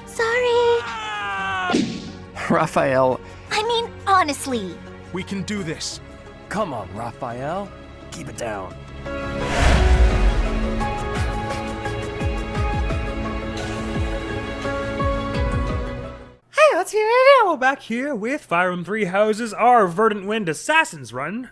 Sorry. Raphael. I mean, honestly. We can do this. Come on, Raphael. Keep it down. Hey, let's hear it now. We're back here with Fire Emblem Three Houses, our Verdant Wind Assassin's run.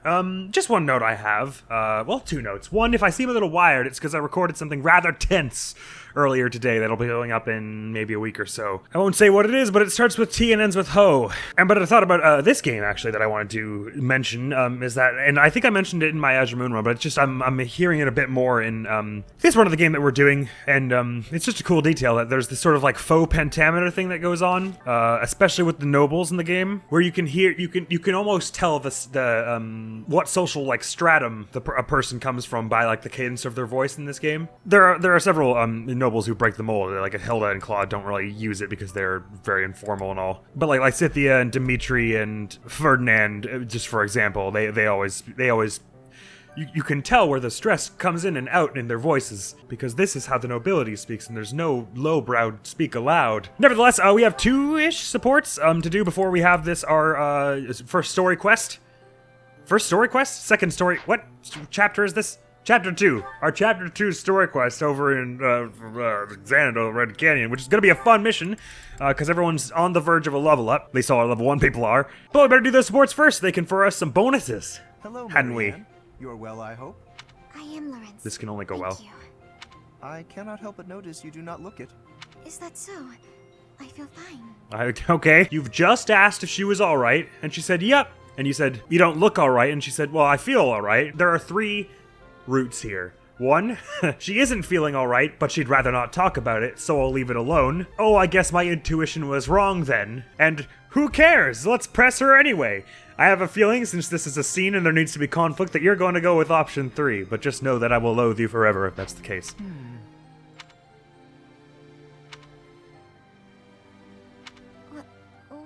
Just one note I have. Well, two notes. One, if I seem a little wired, it's because I recorded something rather tense earlier today that'll be going up in maybe a week or so. I won't say what it is, but it starts with T and ends with Ho. But I thought about this game, actually, that I wanted to mention, is that, and I think I mentioned it in my Azure Moon run, but it's just, I'm hearing it a bit more in this one of the game that we're doing, and it's just a cool detail that there's this sort of like faux pentameter thing that goes on, especially with the nobles in the game, where you can hear, you can almost tell the what social like stratum a person comes from by like the cadence of their voice in this game. There are several nobles who break the mold, like Hilda and Claude don't really use it because they're very informal and all. But like Scythia and Dimitri and Ferdinand, just for example, they always you can tell where the stress comes in and out in their voices, because this is how the nobility speaks, and there's no lowbrow speak aloud. Nevertheless, we have 2-ish supports to do before we have this, our first story quest. First story quest? Second story, what chapter is this? Chapter 2, our Chapter 2 story quest over in Xanadu, Red Canyon, which is going to be a fun mission, because everyone's on the verge of a level up. At least all our level 1 people are. But we better do those supports first. They confer us some bonuses. Hello, hadn't we? Marianne. You're well, I hope. I am Lorenz. This can only go well. Thank you. I cannot help but notice you do not look it. Is that so? I feel fine. Okay, you've just asked if she was alright, and she said, yep. And you said, you don't look alright, and she said, well, I feel alright. There are 3 routes here. 1, she isn't feeling alright, but she'd rather not talk about it, so I'll leave it alone. Oh, I guess my intuition was wrong then. And who cares? Let's press her anyway. I have a feeling, since this is a scene and there needs to be conflict, that you're going to go with option 3, but just know that I will loathe you forever if that's the case.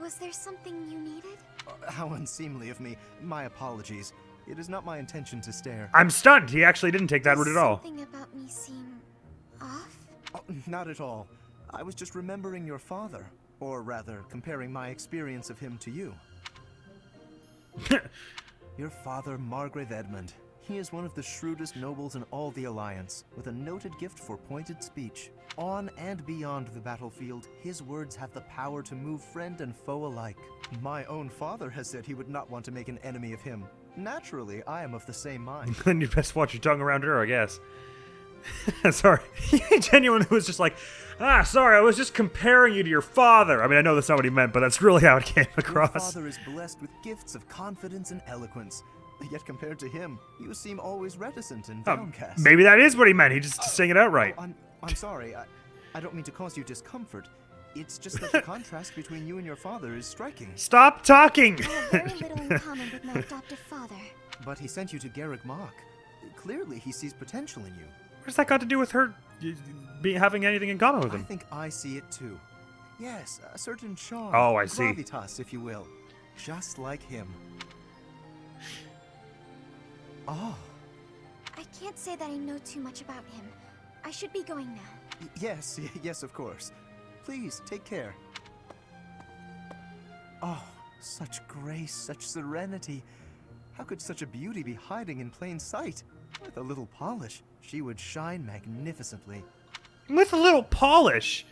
Was there something you needed? How unseemly of me. My apologies. It is not my intention to stare. I'm stunned. He actually didn't take that route at all. Something about me seem off? Oh, not at all. I was just remembering your father. Or rather, comparing my experience of him to you. Your father, Margrave Edmund. He is one of the shrewdest nobles in all the Alliance, with a noted gift for pointed speech. On and beyond the battlefield, his words have the power to move friend and foe alike. My own father has said he would not want to make an enemy of him. Naturally, I am of the same mind. Then you best watch your tongue around her, I guess. Sorry. He genuinely was just like, sorry, I was just comparing you to your father. I mean, I know that's not what he meant, but that's really how it came across. Your father is blessed with gifts of confidence and eloquence. Yet compared to him, you seem always reticent and downcast. Maybe that is what he meant. He just saying it outright. I'm sorry. I don't mean to cause you discomfort. It's just that the contrast between you and your father is striking. Stop talking! I have very little in common with my adoptive father. But he sent you to Garreg Mach. Clearly, he sees potential in you. What's that got to do with her having anything in common with him? I think I see it too. Yes, a certain charm. Oh, I see. Gravitas, if you will. Just like him. Oh. I can't say that I know too much about him. I should be going now. Yes, of course. Please, take care. Oh, such grace, such serenity. How could such a beauty be hiding in plain sight? With a little polish, she would shine magnificently. With a little polish?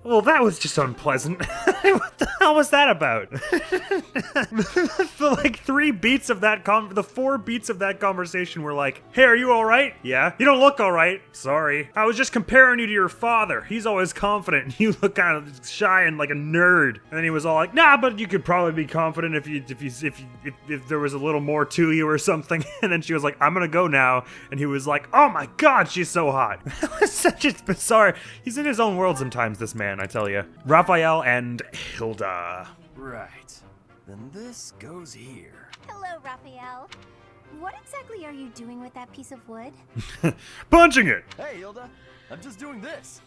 Well, that was just unpleasant. What the hell was that about? The like 3 beats of that the 4 beats of that conversation were like, hey, are you alright? Yeah. You don't look alright. Sorry. I was just comparing you to your father. He's always confident and you look kind of shy and like a nerd. And then he was all like, nah, but you could probably be confident if there was a little more to you or something. And then she was like, I'm gonna go now. And he was like, oh my god, she's so hot. That was such a bizarre. He's in his own world sometimes, this man, I tell you. Raphael and Hilda. Right. Then this goes here. Hello, Raphael. What exactly are you doing with that piece of wood? Punching it! Hey, Hilda. I'm just doing this.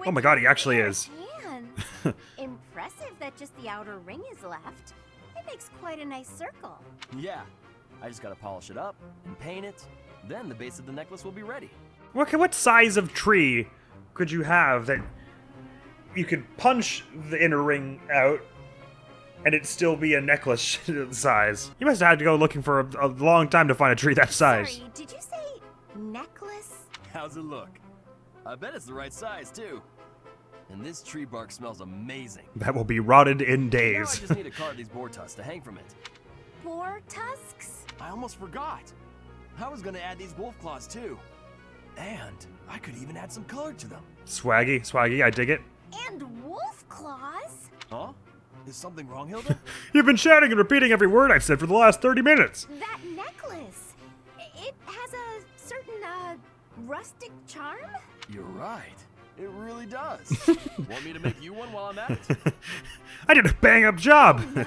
Oh my god, he actually is. Hands. Impressive that just the outer ring is left. It makes quite a nice circle. Yeah. I just gotta polish it up and paint it. Then the base of the necklace will be ready. What size of tree could you have that you could punch the inner ring out and it'd still be a necklace size? You must have had to go looking for a long time to find a tree that size. Sorry, did you say necklace? How's it look? I bet it's the right size, too. And this tree bark smells amazing. That will be rotted in Now I days. just need to carve these boar tusks to hang from it. Boar tusks? I almost forgot. I was gonna add these wolf claws, too. And I could even add some color to them. Swaggy, I dig it. And wolf claws? Huh? Is something wrong, Hilda? You've been shouting and repeating every word I've said for the last 30 minutes. That necklace. It has a certain, rustic charm? You're right. It really does. Want me to make you one while I'm at it? I did a bang-up job. No,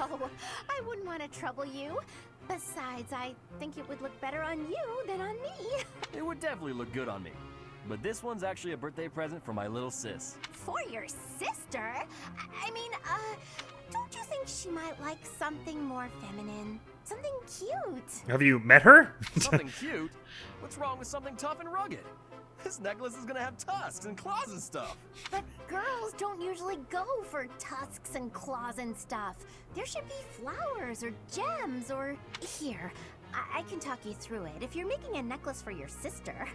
I wouldn't want to trouble you. Besides, I think it would look better on you than on me. It would definitely look good on me. But this one's actually a birthday present for my little sis. For your sister? I mean, don't you think she might like something more feminine? Something cute? Have you met her? Something cute? What's wrong with something tough and rugged? This necklace is gonna have tusks and claws and stuff. But girls don't usually go for tusks and claws and stuff. There should be flowers or gems or... Here, I can talk you through it. If you're making a necklace for your sister,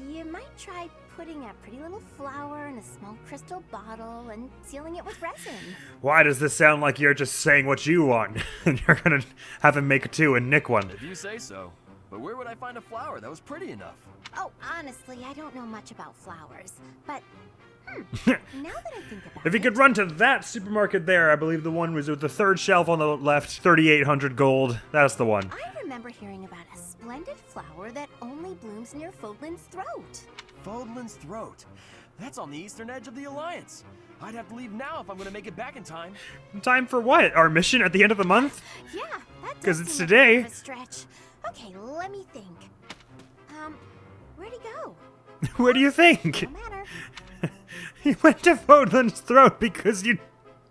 you might try putting a pretty little flower in a small crystal bottle and sealing it with resin. Why does this sound like you're just saying what you want? And you're gonna have him make two and nick one. If you say so. But where would I find a flower that was pretty enough? Oh, honestly, I don't know much about flowers, but now that I think about it... If you could run to that supermarket there, I believe the one was with the third shelf on the left, 3,800 gold. That's the one. I remember hearing about a splendid flower that only blooms near Fodlan's throat. Fodlan's throat. That's on the eastern edge of the Alliance. I'd have to leave now if I'm gonna make it back in time. Time for what? Our mission at the end of the month? Yeah, that 'Cause does it's seem a today. bit of a stretch. Okay, let me think. Where'd he go? Where do you think? No matter. He went to Fodlan's throat because you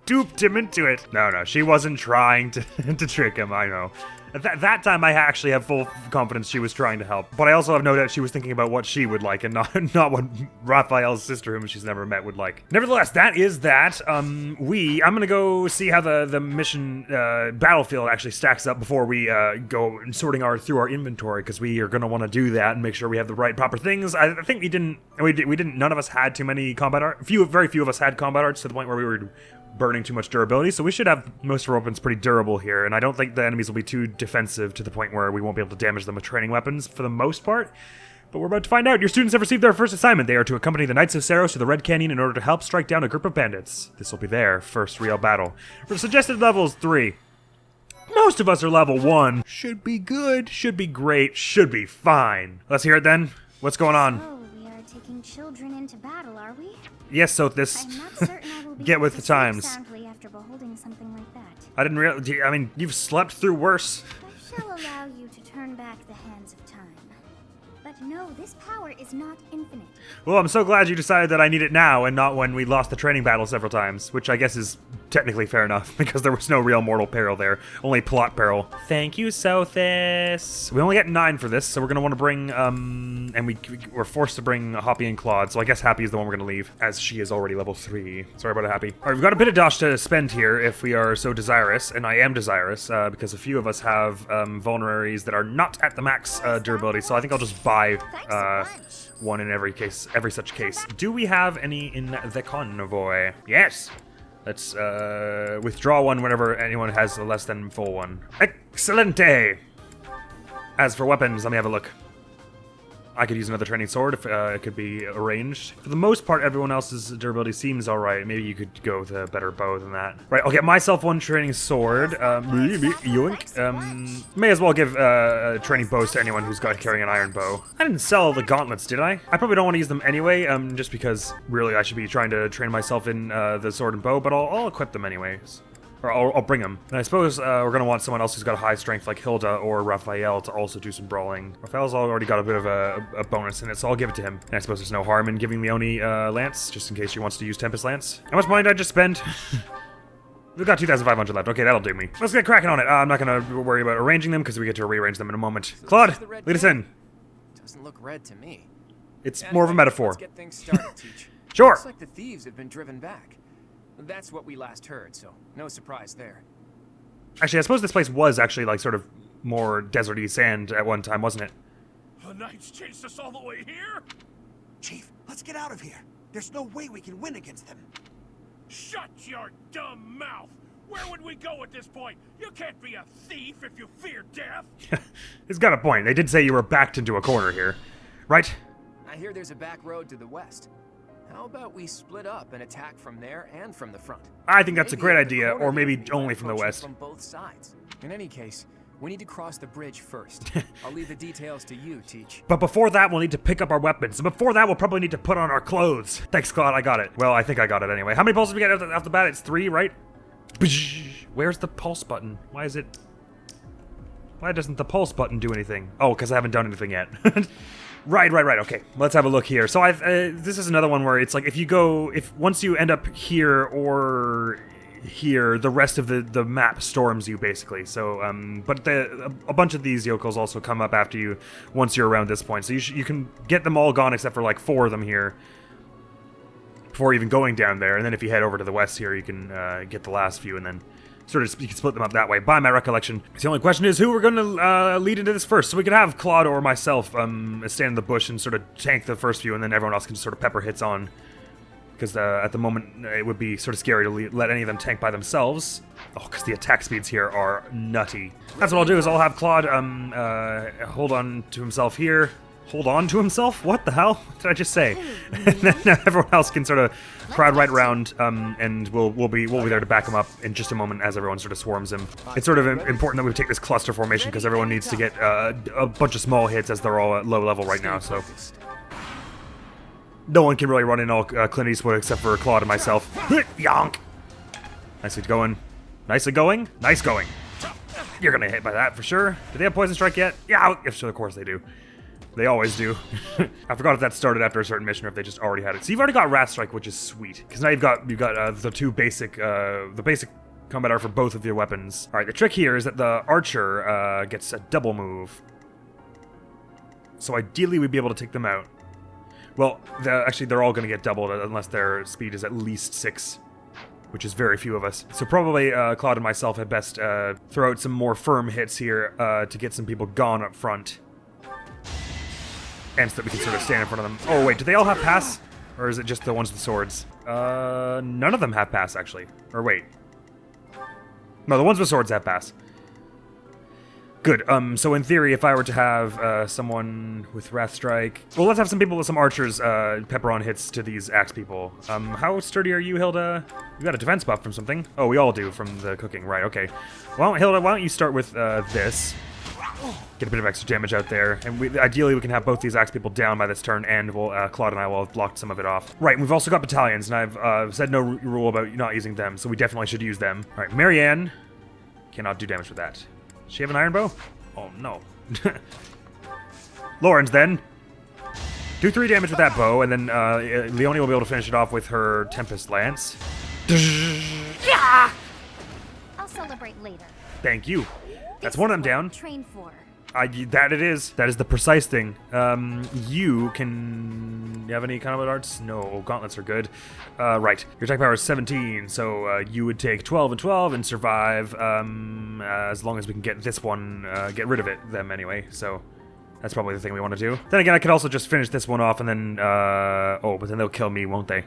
duped him into it. No, she wasn't trying to, to trick him, I know. At that time, I actually have full confidence she was trying to help. But I also have no doubt she was thinking about what she would like and not what Raphael's sister, whom she's never met, would like. Nevertheless, that is that. I'm gonna go see how the mission battlefield actually stacks up before we go sorting through our inventory, because we are gonna want to do that and make sure we have the right proper things. I think we didn't. None of us had too many combat art. Very few of us had combat arts to the point where we were burning too much durability, so we should have most of our weapons pretty durable here, and I don't think the enemies will be too defensive to the point where we won't be able to damage them with training weapons for the most part. But we're about to find out. Your students have received their first assignment. They are to accompany the Knights of Saros to the Red Canyon in order to help strike down a group of bandits. This will be their first real battle. For suggested levels 3. Most of us are level 1. Should be good, should be great, should be fine. Let's hear it then. What's going on? Oh, we are taking children into battle, are we? Yes, Sothis. I'm not certain I will be Get able with to the sleep times. soundly after beholding something like that. I didn't realize. I mean, you've slept through worse. I shall allow you to turn back the hands of time. But no, this power is not infinite. Well, I'm so glad you decided that I need it now and not when we lost the training battle several times, which I guess is technically fair enough because there was no real mortal peril there, only plot peril. Thank you, Sothis. We only get 9 for this, so we're gonna want to bring and we're forced to bring Hoppy and Claude. So I guess Happy is the one we're gonna leave, as she is already level 3. Sorry about it, Happy. All right, we've got a bit of dosh to spend here if we are so desirous, and I am desirous because a few of us have vulneraries that are not at the max durability. So I think I'll just buy one in every such case. Do we have any in the convoy? Yes. Let's withdraw one whenever anyone has a less than full one. Excelente! As for weapons, let me have a look. I could use another training sword if it could be arranged. For the most part, everyone else's durability seems alright. Maybe you could go with a better bow than that. Right, I'll get myself one training sword. Yoink. May as well give training bows to anyone who's carrying an iron bow. I didn't sell the gauntlets, did I? I probably don't want to use them anyway, just because really I should be trying to train myself in the sword and bow, but I'll equip them anyways. Or I'll bring them. And I suppose we're going to want someone else who's got a high strength like Hilda or Raphael to also do some brawling. Raphael's already got a bit of a bonus in it, so I'll give it to him. And I suppose there's no harm in giving Leonie Lance, just in case she wants to use Tempest Lance. How much money did I just spend? We've got 2,500 left. Okay, that'll do me. Let's get cracking on it. I'm not going to worry about arranging them because we get to rearrange them in a moment. Claude, lead us in. doesn't look red to me. It's more of a metaphor. Let's get things started, Teach. Sure. Looks like the thieves have been driven back. That's what we last heard, so no surprise there. Actually, I suppose this place was actually like sort of more deserty sand at one time, wasn't it? The Knights chased us all the way here? Chief, let's get out of here. There's no way we can win against them. Shut your dumb mouth! Where would we go at this point? You can't be a thief if you fear death! He's got a point. They did say you were backed into a corner here. Right? I hear there's a back road to the west. How about we split up and attack from there and from the front? I think that's a Maybe great at the idea, corner or maybe we only might from the approach it west. From both sides. In any case, we need to cross the bridge first. I'll leave the details to you, Teach. But before that, we'll need to pick up our weapons. And before that, we'll probably need to put on our clothes. Thanks, Claude. I got it. Well, I think I got it anyway. How many pulses did we get off the bat? It's 3, right? Where's the pulse button? Why doesn't the pulse button do anything? Oh, because I haven't done anything yet. Right. Okay, let's have a look here. So this is another one where it's like once you end up here or here, the rest of the map storms you basically. So, but a bunch of these yokels also come up after you once you're around this point. So you can get them all gone except for like 4 of them here before even going down there. And then if you head over to the west here, you can get the last few and then sort of you can split them up that way. By my recollection, the only question is who we're going to lead into this first. So we could have Claude or myself stand in the bush and sort of tank the first few, and then everyone else can just sort of pepper hits on. Because at the moment, it would be sort of scary to let any of them tank by themselves. Oh, because the attack speeds here are nutty. That's what I'll do, is I'll have Claude hold on to himself here. Hold on to himself? What the hell? What did I just say? And then everyone else can sort of crowd right around, and we'll be there to back him up in just a moment as everyone sort of swarms him. It's sort of important that we take this cluster formation because everyone needs to get a bunch of small hits as they're all at low level right now. So no one can really run in all Clint Eastwood except for Claude and myself. Yonk! Nicely going. Nicely going. Nice going. You're gonna get hit by that for sure. Do they have Poison Strike yet? Yeah, of course they do. They always do. I forgot if that started after a certain mission or if they just already had it. So you've already got Wrath Strike, which is sweet. Because now you've got the two basic, the basic combat art for both of your weapons. All right, the trick here is that the archer gets a double move. So ideally we'd be able to take them out. Well, actually they're all going to get doubled unless their speed is at least 6. Which is very few of us. So probably Claude and myself had best throw out some more firm hits here to get some people gone up front. And so that we can sort of stand in front of them. Oh wait, do they all have pass? Or is it just the ones with the swords? None of them have pass, actually. Or wait. No, the ones with swords have pass. Good, so in theory, if I were to have someone with Wrath Strike... Well, let's have some people with some archers pepper on hits to these axe people. How sturdy are you, Hilda? You got a defense buff from something? Oh, we all do from the cooking, right, okay. Well, Hilda, why don't you start with this? Get a bit of extra damage out there, and ideally we can have both these axe people down by this turn, and Claude and I will have blocked some of it off. Right, and we've also got battalions, and I've said no rule about not using them, so we definitely should use them. All right, Marianne cannot do damage with that. Does she have an iron bow? Oh, no. Lawrence, then. Do 3 damage with that bow, and then Leonie will be able to finish it off with her Tempest Lance. Yeah! I'll celebrate later. Thank you. That's one of them down. Train for. That it is. That is the precise thing. You have any combat arts? No, gauntlets are good. Right. Your attack power is 17, so you would take 12 and 12 and survive as long as we can get this one, get rid of them anyway, so that's probably the thing we want to do. Then again, I could also just finish this one off and then, oh, but then they'll kill me, won't they?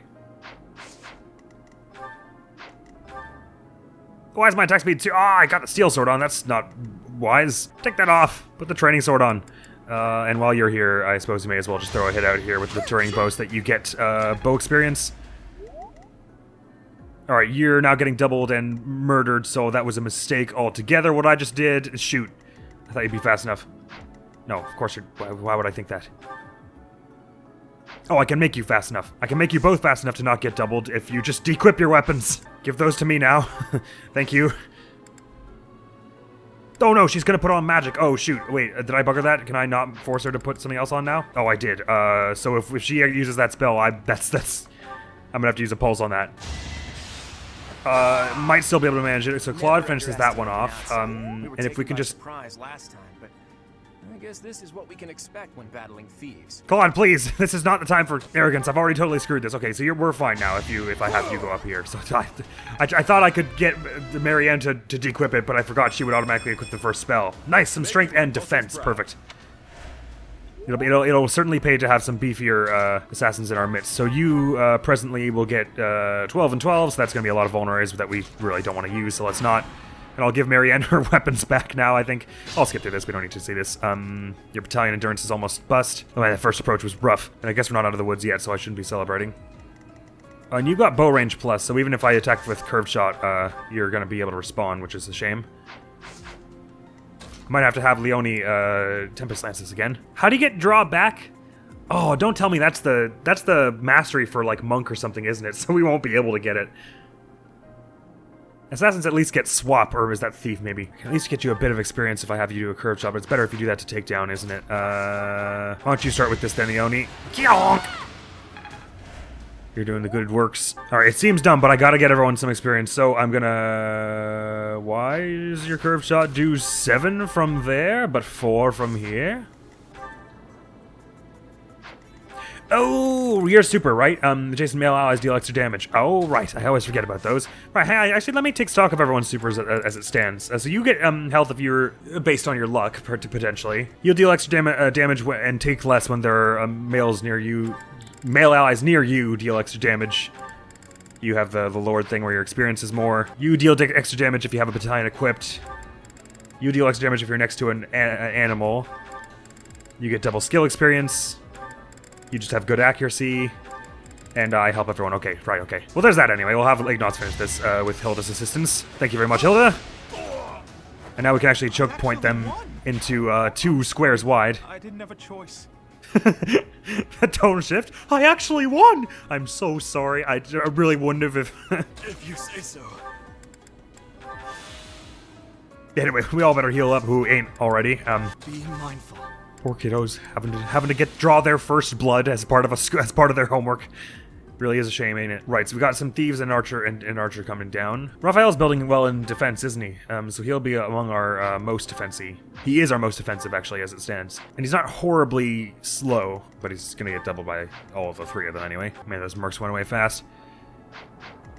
Why is my attack speed 2? I got the steel sword on. That's not wise. Take that off. Put the training sword on. And while you're here, I suppose you may as well just throw a hit out here with the turning bow so that you get bow experience. Alright, you're now getting doubled and murdered, so that was a mistake altogether. What I just did... Shoot. I thought you'd be fast enough. No, of course you're... Why would I think that? Oh, I can make you fast enough. I can make you both fast enough to not get doubled if you just de-equip your weapons. Give those to me now. Thank you. Oh no, she's gonna put on magic. Oh shoot, wait, did I bugger that? Can I not force her to put something else on now? Oh, I did. So if she uses that spell, I'm gonna have to use a pulse on that. Might still be able to manage it. So Claude finishes that one off. And if we can just... Last time, but I guess this is what we can expect when battling thieves. Come on, please. This is not the time for arrogance. I've already totally screwed this. Okay, so we're fine now if I have you go up here. So I thought I could get Marianne to de-equip it, but I forgot she would automatically equip the first spell. Nice, some strength and defense. Perfect. It'll certainly pay to have some beefier assassins in our midst. So you presently will get 12 and 12, so that's going to be a lot of vulneraries that we really don't want to use, so let's not. And I'll give Marianne her weapons back now, I think. I'll skip through this, we don't need to see this. Your battalion endurance is almost bust. Oh, man, that first approach was rough. And I guess we're not out of the woods yet, so I shouldn't be celebrating. And you got bow range plus, so even if I attack with curved shot, you're going to be able to respond, which is a shame. Might have to have Leonie Tempest Lances again. How do you get draw back? Oh, don't tell me that's the mastery for like monk or something, isn't it? So we won't be able to get it. Assassins at least get swap, or is that thief maybe? At least get you a bit of experience if I have you do a curved shot, but it's better if you do that to take down, isn't it? Why don't you start with this then, Leonie? You're doing the good works. Alright, it seems dumb, but I gotta get everyone some experience, so I'm gonna... Why does your curved shot do 7 from there, but 4 from here? Oh, you're super, right? Adjacent male allies deal extra damage. Oh, right. I always forget about those. Right, hey, actually, let me take stock of everyone's supers as it stands. So you get health if you're based on your luck, potentially. You'll deal extra damage and take less when there are males near you. Male allies near you deal extra damage. You have the Lord thing where your experience is more. You deal extra damage if you have a battalion equipped. You deal extra damage if you're next to an animal. You get double skill experience. You just have good accuracy, and I help everyone. Okay, right, okay. Well, there's that anyway. We'll have Ignatz finish this with Hilda's assistance. Thank you very much, Hilda. And now we can actually choke point them into 2 squares wide. I didn't have a choice. That tone shift. I actually won! I'm so sorry. I really wouldn't have if... If you say so. Anyway, we all better heal up who ain't already. Be mindful. Poor kiddos having to draw their first blood as part of their homework. Really is a shame, ain't it? Right, so we got some thieves and archer coming down. Raphael's building well in defense, isn't he? So he'll be among our most defensive. He is our most defensive, actually, as it stands. And he's not horribly slow, but he's gonna get doubled by all of the 3 of them anyway. Man, those mercs went away fast.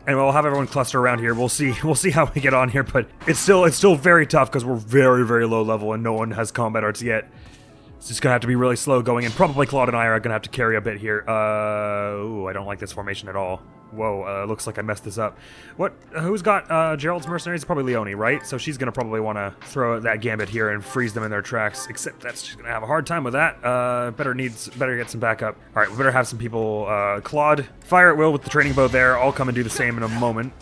And we'll have everyone cluster around here. We'll see how we get on here, but it's still very tough because we're very, very low level and no one has combat arts yet. It's just gonna have to be really slow going, and probably Claude and I are gonna have to carry a bit here. Ooh, I don't like this formation at all. Whoa, looks like I messed this up. Who's got Gerald's mercenaries? Probably Leonie, right? So she's gonna probably want to throw that gambit here and freeze them in their tracks. Except that's just gonna have a hard time with that. Better get some backup. All right, we better have some people. Claude, fire at will with the training bow there. I'll come and do the same in a moment.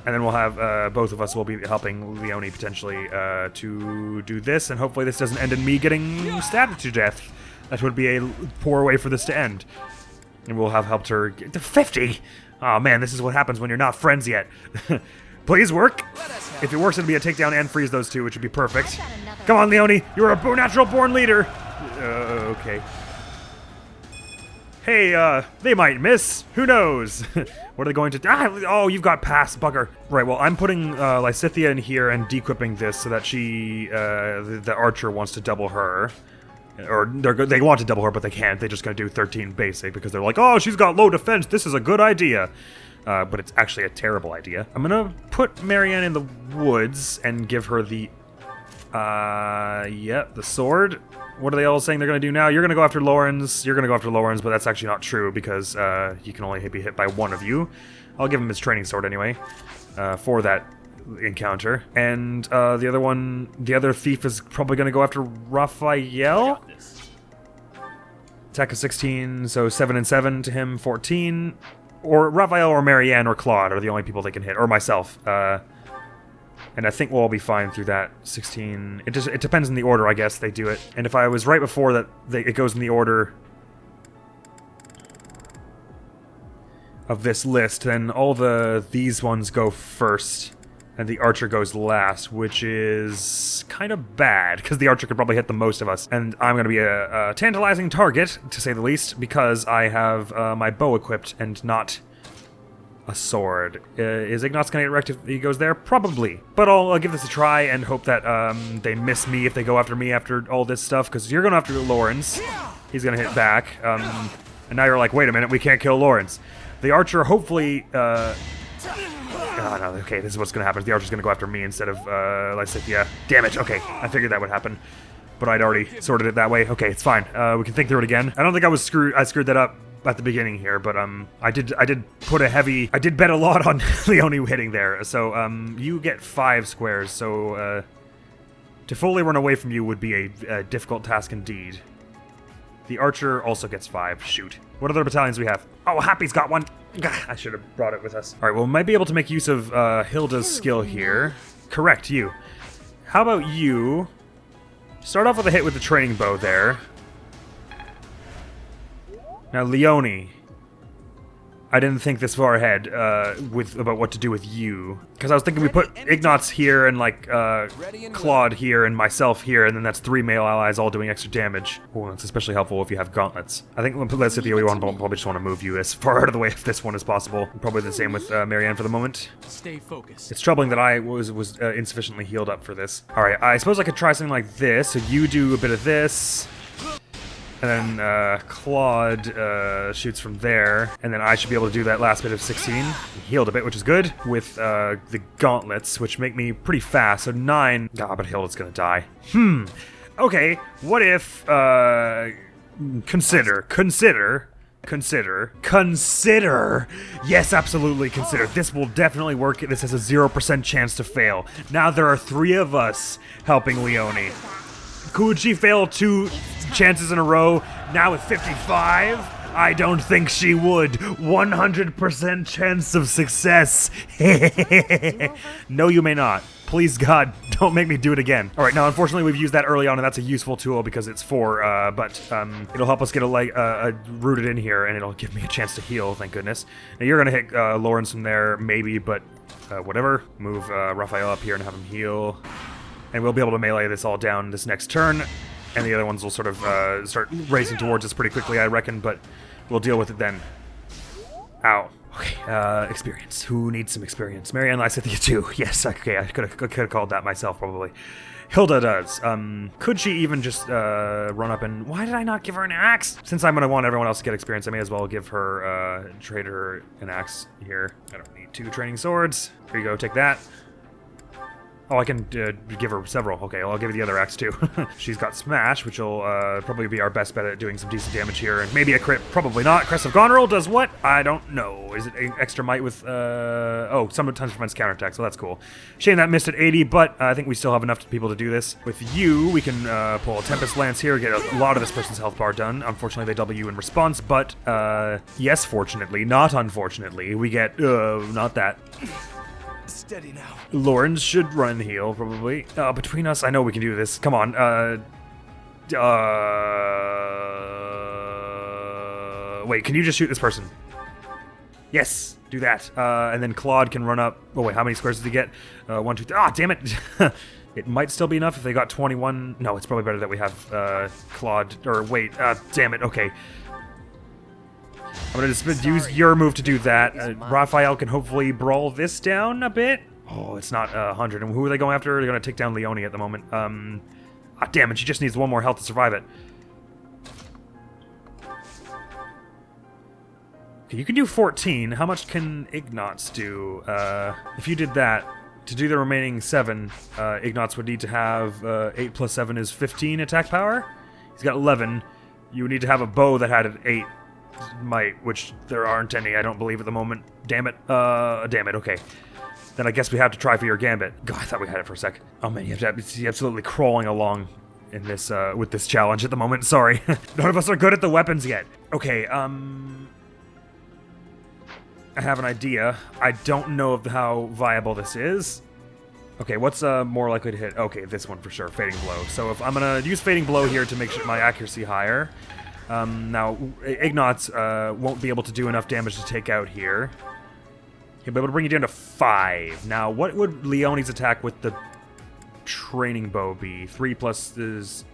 And then we'll have, both of us will be helping Leonie potentially to do this, and hopefully this doesn't end in me getting stabbed to death. That would be a poor way for this to end. And we'll have helped her get to 50! Oh man, this is what happens when you're not friends yet. Please work! If it works, it'll be a takedown and freeze those 2, which would be perfect. Come on, Leonie! You're a natural-born leader! Okay. Hey, they might miss. Who knows? What are they going to... oh, you've got pass, bugger. Right, well, I'm putting Lysithia in here and de-equipping this so that she... the archer wants to double her. Or they want to double her, but they can't. They're just going to do 13 basic because they're like, oh, she's got low defense. This is a good idea. But it's actually a terrible idea. I'm going to put Marianne in the woods and give her the... the sword. What are they all saying they're going to do now? You're going to go after Lawrence. You're going to go after Lawrence, but that's actually not true because he can only be hit by one of you. I'll give him his training sword anyway for that encounter. And the other thief is probably going to go after Raphael. Attack of 16, so 7 and 7 to him, 14. Or Raphael or Marianne or Claude are the only people they can hit, or myself. And I think we'll all be fine through that 16. It depends on the order, I guess, they do it. And if I was right before that, it goes in the order of this list, then all these ones go first, and the archer goes last, which is kind of bad, because the archer could probably hit the most of us. And I'm going to be a tantalizing target, to say the least, because I have my bow equipped and not a sword. Is Ignatz gonna get wrecked if he goes there? Probably. But I'll give this a try and hope that they miss me if they go after me after all this stuff, because you're going after Lawrence. He's gonna hit back. And now you're like, wait a minute, we can't kill Lawrence. The archer hopefully... oh, no, okay, this is what's gonna happen. The archer's gonna go after me instead of Lysithea. Damn it, okay, I figured that would happen. But I'd already sorted it that way. Okay, it's fine. We can think through it again. I don't think I screwed that up at the beginning here, but I did bet a lot on Leonie hitting there. So you get 5 squares. So to fully run away from you would be a difficult task indeed. The archer also gets 5. Shoot. What other battalions do we have? Oh, Happy's got one. Gah, I should have brought it with us. All right, well, we might be able to make use of Hilda's skill here. Correct, you. How about you start off with a hit with the training bow there. Now, Leonie, I didn't think this far ahead about what to do with you. Because I was thinking we put Ignatz here and, like, Claude here and myself here, and then that's 3 male allies all doing extra damage. Oh, that's especially helpful if you have gauntlets. I think let's see, we probably just want to move you as far out of the way if this one is possible. Probably the same with Marianne for the moment. Stay focused. It's troubling that I was insufficiently healed up for this. All right, I suppose I could try something like this. So you do a bit of this. And then Claude shoots from there, and then I should be able to do that last bit of 16. He healed a bit, which is good, with the gauntlets, which make me pretty fast. So 9. God, but Hilda's gonna die. Okay, what if consider. Yes, absolutely consider. This will definitely work. This has a 0% chance to fail. Now there are 3 of us helping Leonie. Could she fail 2 chances in a row now with 55? I don't think she would. 100% chance of success. No, you may not. Please, God, don't make me do it again. All right, now, unfortunately, we've used that early on, and that's a useful tool because it's 4, but it'll help us get rooted in here, and it'll give me a chance to heal, thank goodness. Now, you're going to hit Lawrence from there, maybe, but whatever. Move Raphael up here and have him heal. And we'll be able to melee this all down this next turn, and the other ones will sort of start racing towards us pretty quickly, I reckon, but we'll deal with it then. Ow. Okay, experience. Who needs some experience? Marianne Lysithea too. Yes, okay, I could have called that myself, probably. Hilda does. Could she even just run up and... Why did I not give her an axe? Since I'm going to want everyone else to get experience, I may as well give her, trade her an axe here. I don't need 2 training swords. Here you go, take that. Oh, I can give her several. Okay, well, I'll give her the other axe, too. She's got Smash, which will probably be our best bet at doing some decent damage here. And maybe a crit. Probably not. Crest of Goneril does what? I don't know. Is it extra might with... Oh, sometimes prevents counterattack, so that's cool. Shame that missed at 80, but I think we still have enough people to do this. With you, we can pull a Tempest Lance here, get a lot of this person's health bar done. Unfortunately, they double you in response, but yes, fortunately, not unfortunately, we get... not that. Steady now. Lawrence should run the heal, probably. Between us, I know we can do this. Come on. Wait, can you just shoot this person? Yes, do that. And then Claude can run up. Oh, wait, how many squares does he get? 1, 2, 3. Ah, damn it. It might still be enough if they got 21. No, it's probably better that we have Claude. Or wait, damn it. Okay. I'm going to just use your move to do that. Raphael can hopefully brawl this down a bit. Oh, it's not 100. And who are they going after? They're going to take down Leonie at the moment. Damn it. She just needs 1 more health to survive it. Okay, you can do 14. How much can Ignatz do? If you did that, to do the remaining 7, Ignatz would need to have 8 plus 7 is 15 attack power. He's got 11. You would need to have a bow that had an 8. Might, which there aren't any, I don't believe at the moment. Damn it. Damn it, okay. Then I guess we have to try for your gambit. God, I thought we had it for a sec. Oh man, you have to be absolutely crawling along in this, with this challenge at the moment. Sorry. None of us are good at the weapons yet. Okay, I have an idea. I don't know how viable this is. Okay, what's more likely to hit? Okay, this one for sure, Fading Blow. So if I'm gonna use Fading Blow here to make sure my accuracy higher. Now, Ignatz won't be able to do enough damage to take out here. He'll be able to bring you down to 5. Now, what would Leonie's attack with the training bow be? 3 plus is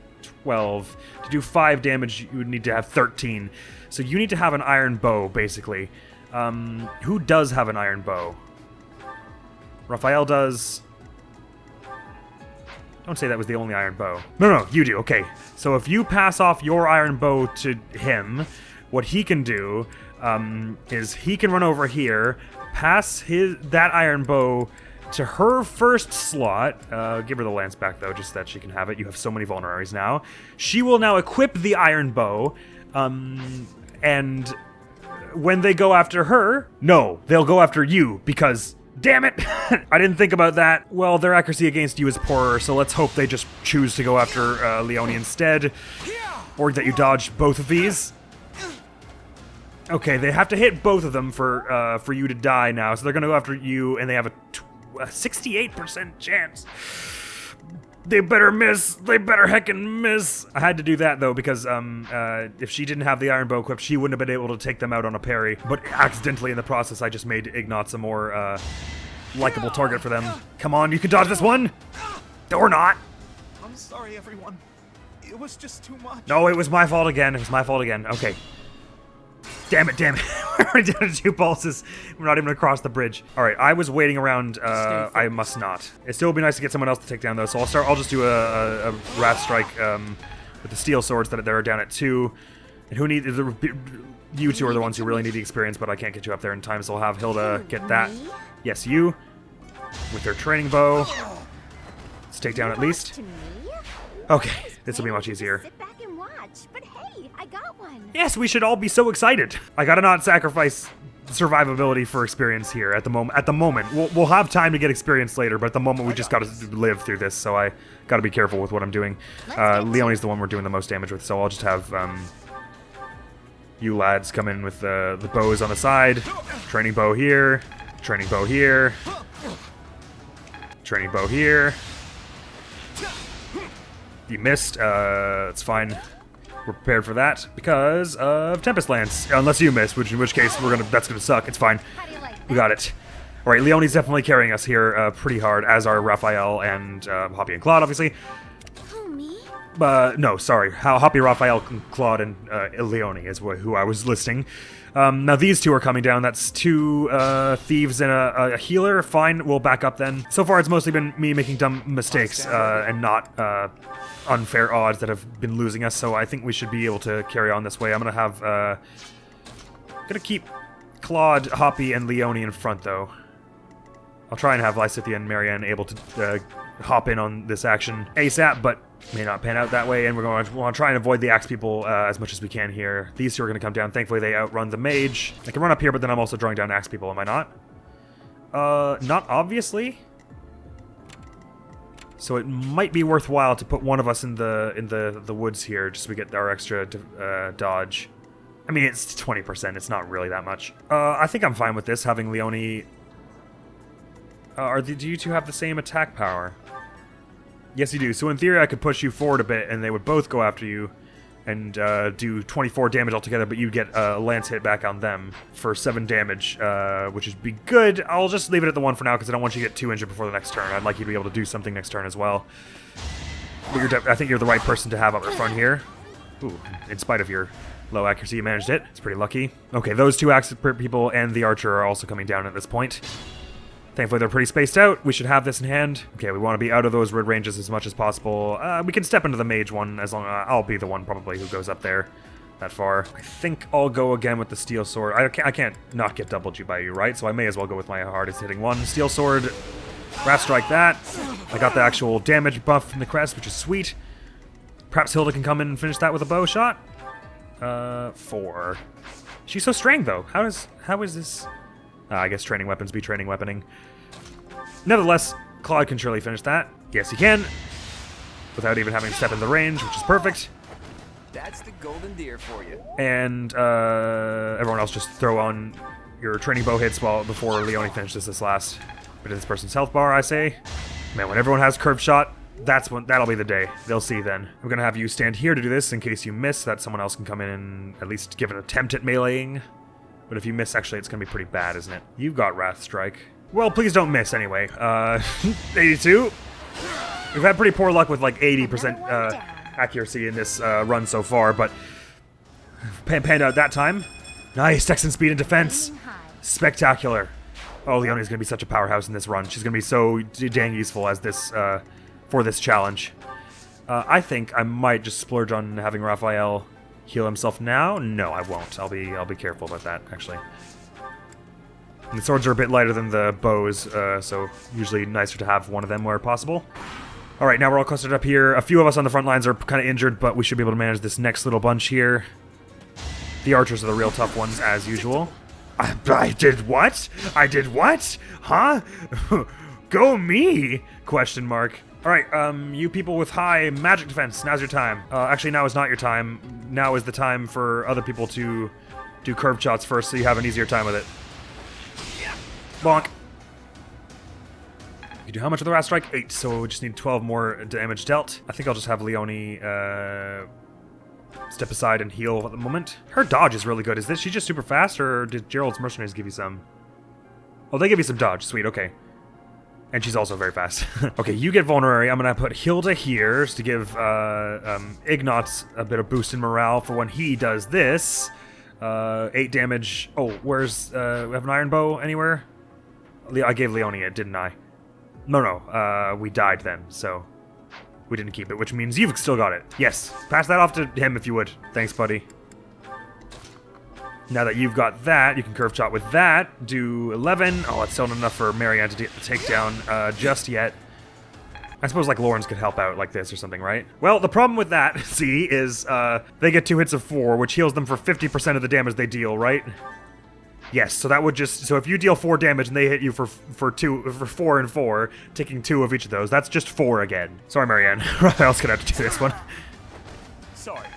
12. To do 5 damage, you would need to have 13. So you need to have an iron bow, basically. Who does have an iron bow? Raphael does. Don't say that was the only iron bow. No, you do. Okay. So if you pass off your iron bow to him, what he can do is he can run over here, pass that iron bow to her first slot. Give her the lance back, though, just so that she can have it. You have so many vulneraries now. She will now equip the iron bow, and when they go after her, no, they'll go after you, because... Damn it! I didn't think about that. Well, their accuracy against you is poorer, so let's hope they just choose to go after Leonie instead. Or that you dodge both of these. Okay, they have to hit both of them for you to die now, so they're gonna go after you, and they have a 68% chance. They better miss. They better heckin' miss. I had to do that, though, because if she didn't have the iron bow equipped, she wouldn't have been able to take them out on a parry. But accidentally, in the process, I just made Ignatz a more likable target for them. Come on, you can dodge this one! Or not! I'm sorry, everyone. It was just too much. No, it was my fault again. It was my fault again. Okay. Damn it. We're already down to 2 pulses. We're not even across the bridge. All right, I was waiting around. I must not. It still would be nice to get someone else to take down, though, so I'll just do a Wrath Strike with the Steel Swords that are down at 2. And who needs... You two are the ones who really need the experience, but I can't get you up there in time, so I'll have Hilda get that. Yes, you. With their training bow. Let's take down at least. Okay, this will be much easier. Sit back and watch, but hey, I got one. Yes, we should all be so excited. I gotta not sacrifice survivability for experience here at the moment. We'll have time to get experience later, but at the moment we just gotta live through this, so I gotta be careful with what I'm doing. Leonie's the one we're doing the most damage with, so I'll just have you lads come in with the bows on the side. Training bow here. Training bow here. Training bow here. You missed. It's fine. We're prepared for that because of Tempest Lance. Unless you miss, in which case that's gonna suck. It's fine. We got it. All right, Leonie's definitely carrying us here pretty hard, as are Raphael and Hoppy and Claude, obviously. Who, me? No, sorry. Hoppy, Raphael, Claude, and Leonie is who I was listing. Now these two are coming down. That's 2 thieves and a healer. Fine, we'll back up then. So far, it's mostly been me making dumb mistakes and not unfair odds that have been losing us. So I think we should be able to carry on this way. I'm gonna have gonna keep Claude, Hoppy, and Leonie in front though. I'll try and have Lysithia and Marianne able to hop in on this action ASAP, but may not pan out that way, and we're going to try and avoid the axe people as much as we can here. These two are going to come down. Thankfully, they outrun the mage. I can run up here, but then I'm also drawing down axe people, am I not? Not obviously. So it might be worthwhile to put one of us in the woods here, just so we get our extra dodge. I mean, it's 20%. It's not really that much. I think I'm fine with this, having Leonie... do you two have the same attack power? Yes, you do. So in theory, I could push you forward a bit, and they would both go after you and do 24 damage altogether, but you get a lance hit back on them for 7 damage, which would be good. I'll just leave it at the 1 for now, because I don't want you to get too injured before the next turn. I'd like you to be able to do something next turn as well. But I think you're the right person to have up front here. Ooh, in spite of your low accuracy, you managed it. It's pretty lucky. Okay, those 2 axe people and the archer are also coming down at this point. Thankfully, they're pretty spaced out. We should have this in hand. Okay, we want to be out of those red ranges as much as possible. We can step into the mage one as long as I'll be the one probably who goes up there that far. I think I'll go again with the steel sword. I can't not get double G by you, right? So I may as well go with my hardest hitting one. Steel sword, Wrath Strike that. I got the actual damage buff from the crest, which is sweet. Perhaps Hilda can come in and finish that with a bow shot. 4. She's so strong though. How is this? I guess training weapons be training weaponing. Nevertheless, Claude can surely finish that. Yes, he can. Without even having to step in the range, which is perfect. That's the golden deer for you. And everyone else just throw on your training bow hits before Leonie finishes this last bit of this person's health bar, I say. Man, when everyone has curved shot, that'll be the day. They'll see then. I'm gonna have you stand here to do this in case you miss, so that someone else can come in and at least give an attempt at meleeing. But if you miss, actually, it's going to be pretty bad, isn't it? You've got Wrath Strike. Well, please don't miss, anyway. 82. We've had pretty poor luck with, like, 80% accuracy in this run so far, but panned out that time. Nice, Texan speed and defense. Spectacular. Oh, Leonie's gonna be such a powerhouse in this run. She's gonna be so dang useful as this, for this challenge. I think I might just splurge on having Raphael heal himself now. No, I won't. I'll be careful about that, actually. And the swords are a bit lighter than the bows, so usually nicer to have one of them where possible. All right, now we're all clustered up here. A few of us on the front lines are kind of injured, but we should be able to manage this next little bunch here. The archers are the real tough ones, as usual. I did what? I did what? Huh? Go me? Question mark. All right, you people with high magic defense, now's your time. Actually, now is not your time. Now is the time for other people to do curved shots first, so you have an easier time with it. Bonk. You do how much of the Wrath Strike? 8, so we just need 12 more damage dealt. I think I'll just have Leonie step aside and heal at the moment. Her dodge is really good. Is she just super fast, or did Gerald's mercenaries give you some? Oh, they give you some dodge. Sweet, okay. And she's also very fast. Okay, you get vulnerary. I'm gonna put Hilda here to give Ignatz a bit of boost in morale for when he does this. 8 damage. Oh, where's we have an iron bow anywhere? I gave Leonie it, didn't I? No, we died then, so we didn't keep it, which means you've still got it. Yes, pass that off to him if you would. Thanks, buddy. Now that you've got that, you can curve shot with that. Do 11. Oh, it's still not enough for Marianne to take down just yet. I suppose like Lawrence could help out like this or something, right? Well, the problem with that, see, is they get 2 hits of 4, which heals them for 50% of the damage they deal, right? Yes, so that would just, so if you deal 4 damage and they hit you for 4 and 4, taking 2 of each of those, that's just 4 again. Sorry, Marianne. Raphael's gonna have to do this one. Sorry,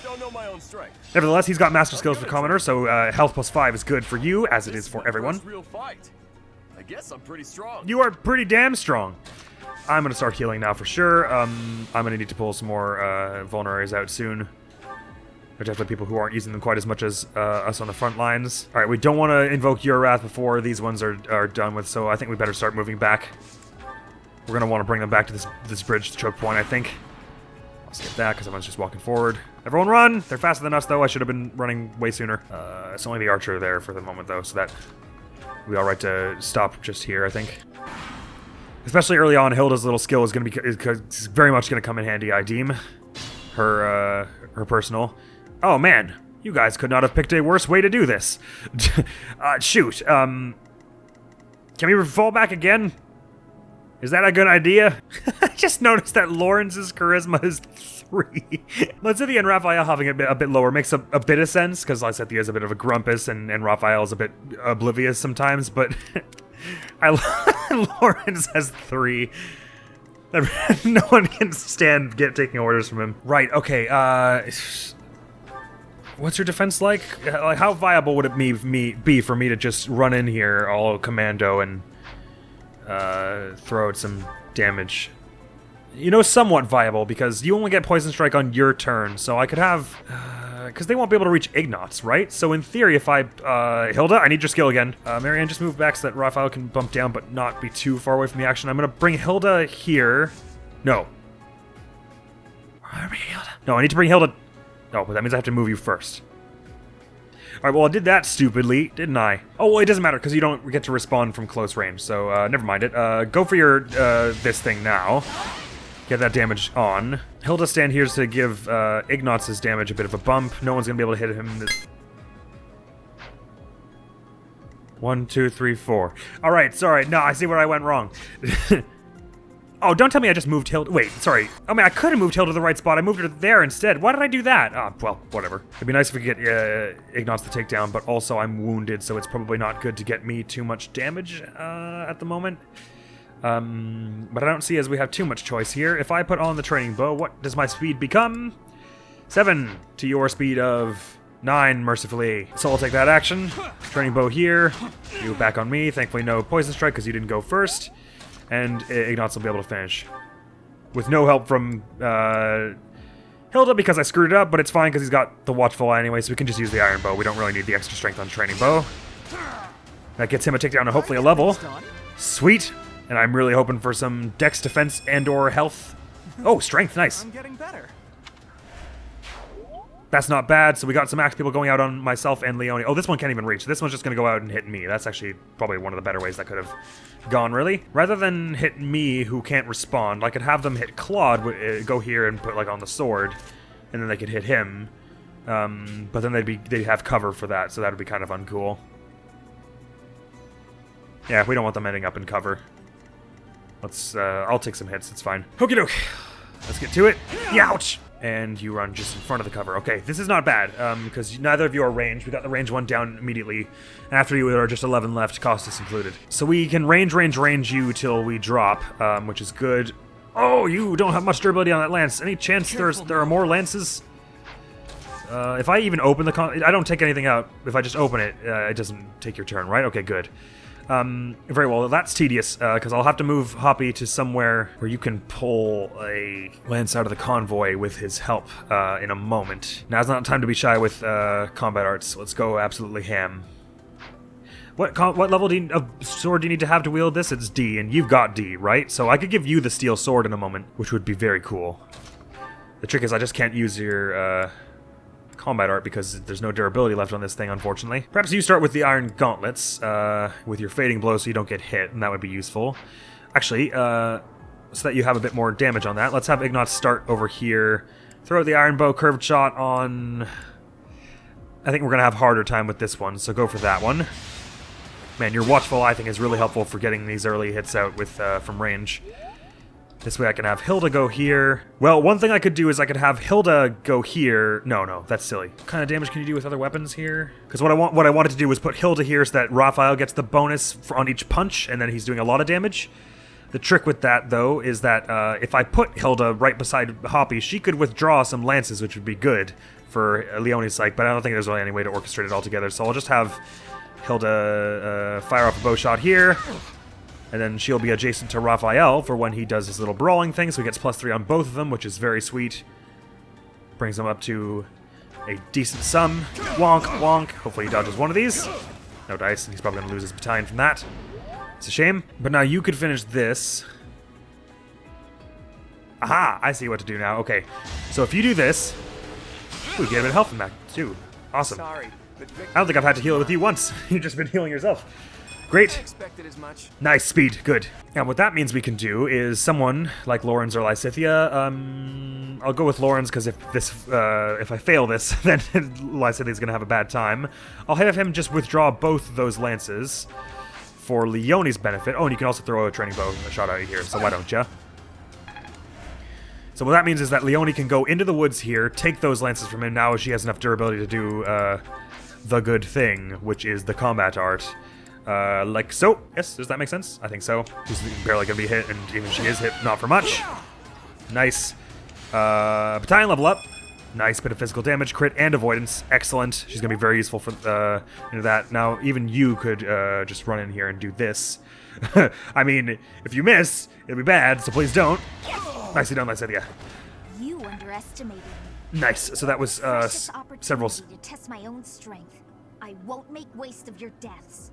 don't know my own strength. Nevertheless, he's got master skills for commoner, so health plus 5 is good for you, as it is for everyone. Real fight. I guess I'm pretty strong. You are pretty damn strong. I'm gonna start healing now for sure. I'm gonna need to pull some more vulneraries out soon. There's definitely people who aren't using them quite as much as us on the front lines. All right, we don't want to invoke your wrath before these ones are done with, so I think we better start moving back. We're gonna want to bring them back to this bridge choke point, I think. I'll skip that because everyone's just walking forward. Everyone run! They're faster than us, though. I should have been running way sooner. It's only the archer there for the moment, though, so that we'll be all right to stop just here, I think. Especially early on, Hilda's little skill is going to be is very much going to come in handy, I deem. Her personal. Oh, man. You guys could not have picked a worse way to do this. Shoot. Can we fall back again? Is that a good idea? I just noticed that Lawrence's charisma is 3. Let's and Raphael having a bit lower makes a bit of sense, because Lysathia is a bit of a grumpus, and Raphael is a bit oblivious sometimes, but Lawrence has 3. No one can stand taking orders from him. Right, okay, what's your defense like? Like, how viable would it be for me to just run in here all commando and throw out some damage? You know, somewhat viable, because you only get Poison Strike on your turn, so I could have... because they won't be able to reach Ignatz, right? So in theory, if I... Hilda, I need your skill again. Marianne, just move back so that Raphael can bump down but not be too far away from the action. I'm going to bring Hilda here. No. No, I need to bring Hilda... No, but that means I have to move you first. Alright, well, I did that stupidly, didn't I? Oh, well, it doesn't matter, because you don't get to respond from close range, so never mind it. Go for your, this thing now. Get that damage on. Hilda stand here to give Ignatz's damage a bit of a bump. No one's going to be able to hit him. 1, 2, 3, 4. Alright, sorry. No, I see where I went wrong. Oh, don't tell me I just moved Hilda. Wait, sorry. I mean, I could have moved Hilda to the right spot. I moved her there instead. Why did I do that? Ah, well, whatever. It'd be nice if we could get Ignatz to take down, but also I'm wounded, so it's probably not good to get me too much damage at the moment. But I don't see as we have too much choice here. If I put on the training bow, what does my speed become? 7 to your speed of 9, mercifully. So I'll take that action. Training bow here. You back on me. Thankfully no poison strike because you didn't go first. And Ignatz will be able to finish. With no help from Hilda because I screwed it up, but it's fine because he's got the watchful eye anyway, so we can just use the iron bow. We don't really need the extra strength on training bow. That gets him a takedown and hopefully a level. Sweet. And I'm really hoping for some dex defense and or health. Oh, strength, nice. I'm getting better. That's not bad. So we got some axe people going out on myself and Leonie. Oh, this one can't even reach. This one's just going to go out and hit me. That's actually probably one of the better ways that could have gone, really. Rather than hit me, who can't respond, I could have them hit Claude, go here and put, like, on the sword, and then they could hit him. But then they'd have cover for that, so that would be kind of uncool. Yeah, we don't want them ending up in cover. Let's, I'll take some hits, it's fine. Okie doke. Let's get to it. Youch! And you run just in front of the cover. Okay, this is not bad, because neither of you are ranged. We got the range one down immediately. After you, there are just 11 left, Costas included. So we can range you till we drop, which is good. Oh, you don't have much durability on that lance. Any chance there are more lances? If I even open I don't take anything out. If I just open it, it doesn't take your turn, right? Okay, good. Very well, that's tedious, because I'll have to move Hoppy to somewhere where you can pull a lance out of the convoy with his help, in a moment. Now's not time to be shy with, combat arts. Let's go absolutely ham. What level of sword do you need to have to wield this? It's D, and you've got D, right? So I could give you the steel sword in a moment, which would be very cool. The trick is I just can't use your, combat art because there's no durability left on this thing, unfortunately. Perhaps you start with the iron gauntlets with your fading blow so you don't get hit, and that would be useful. Actually, so that you have a bit more damage on that, let's have Ignatz start over here. Throw the iron bow curved shot on... I think we're going to have a harder time with this one, so go for that one. Man, your watchful eye thing is really helpful for getting these early hits out with from range. This way I can have Hilda go here. Well, one thing I could do is I could have Hilda go here. No, that's silly. What kind of damage can you do with other weapons here? Because what I wanted to do was put Hilda here so that Raphael gets the bonus on each punch, and then he's doing a lot of damage. The trick with that, though, is that if I put Hilda right beside Hoppy, she could withdraw some lances, which would be good for Leonie's sake, but I don't think there's really any way to orchestrate it all together, so I'll just have Hilda fire off a bow shot here. And then she'll be adjacent to Raphael for when he does his little brawling thing, so he gets +3 on both of them, which is very sweet. Brings them up to a decent sum. Wonk, wonk. Hopefully he dodges one of these. No dice, and he's probably going to lose his battalion from that. It's a shame. But now you could finish this. Aha! I see what to do now. Okay. So if you do this... Ooh, you get a bit of health from that, too. Awesome. Sorry, but I don't think I've had to heal with you once. You've just been healing yourself. Great. I expected as much. Nice speed, good. And what that means we can do is someone like Lawrence or Lysithia. I'll go with Lawrence because if I fail this, then Lysithia's gonna have a bad time. I'll have him just withdraw both those lances for Leonie's benefit. Oh, and you can also throw a training bow shot out here, so why don't ya? So what that means is that Leonie can go into the woods here, take those lances from him now as she has enough durability to do the good thing, which is the combat art. Like so. Yes, does that make sense? I think so. She's barely gonna be hit, and even if she is hit, not for much. Nice. Battalion level up. Nice bit of physical damage, crit, and avoidance. Excellent. She's gonna be very useful for into that. Now, even you could just run in here and do this. I mean, if you miss, it'll be bad, so please don't. Nicely done, Lysithia. You underestimated me. Nice. So that was Precious several. opportunity to test my own strength. I won't make waste of your deaths.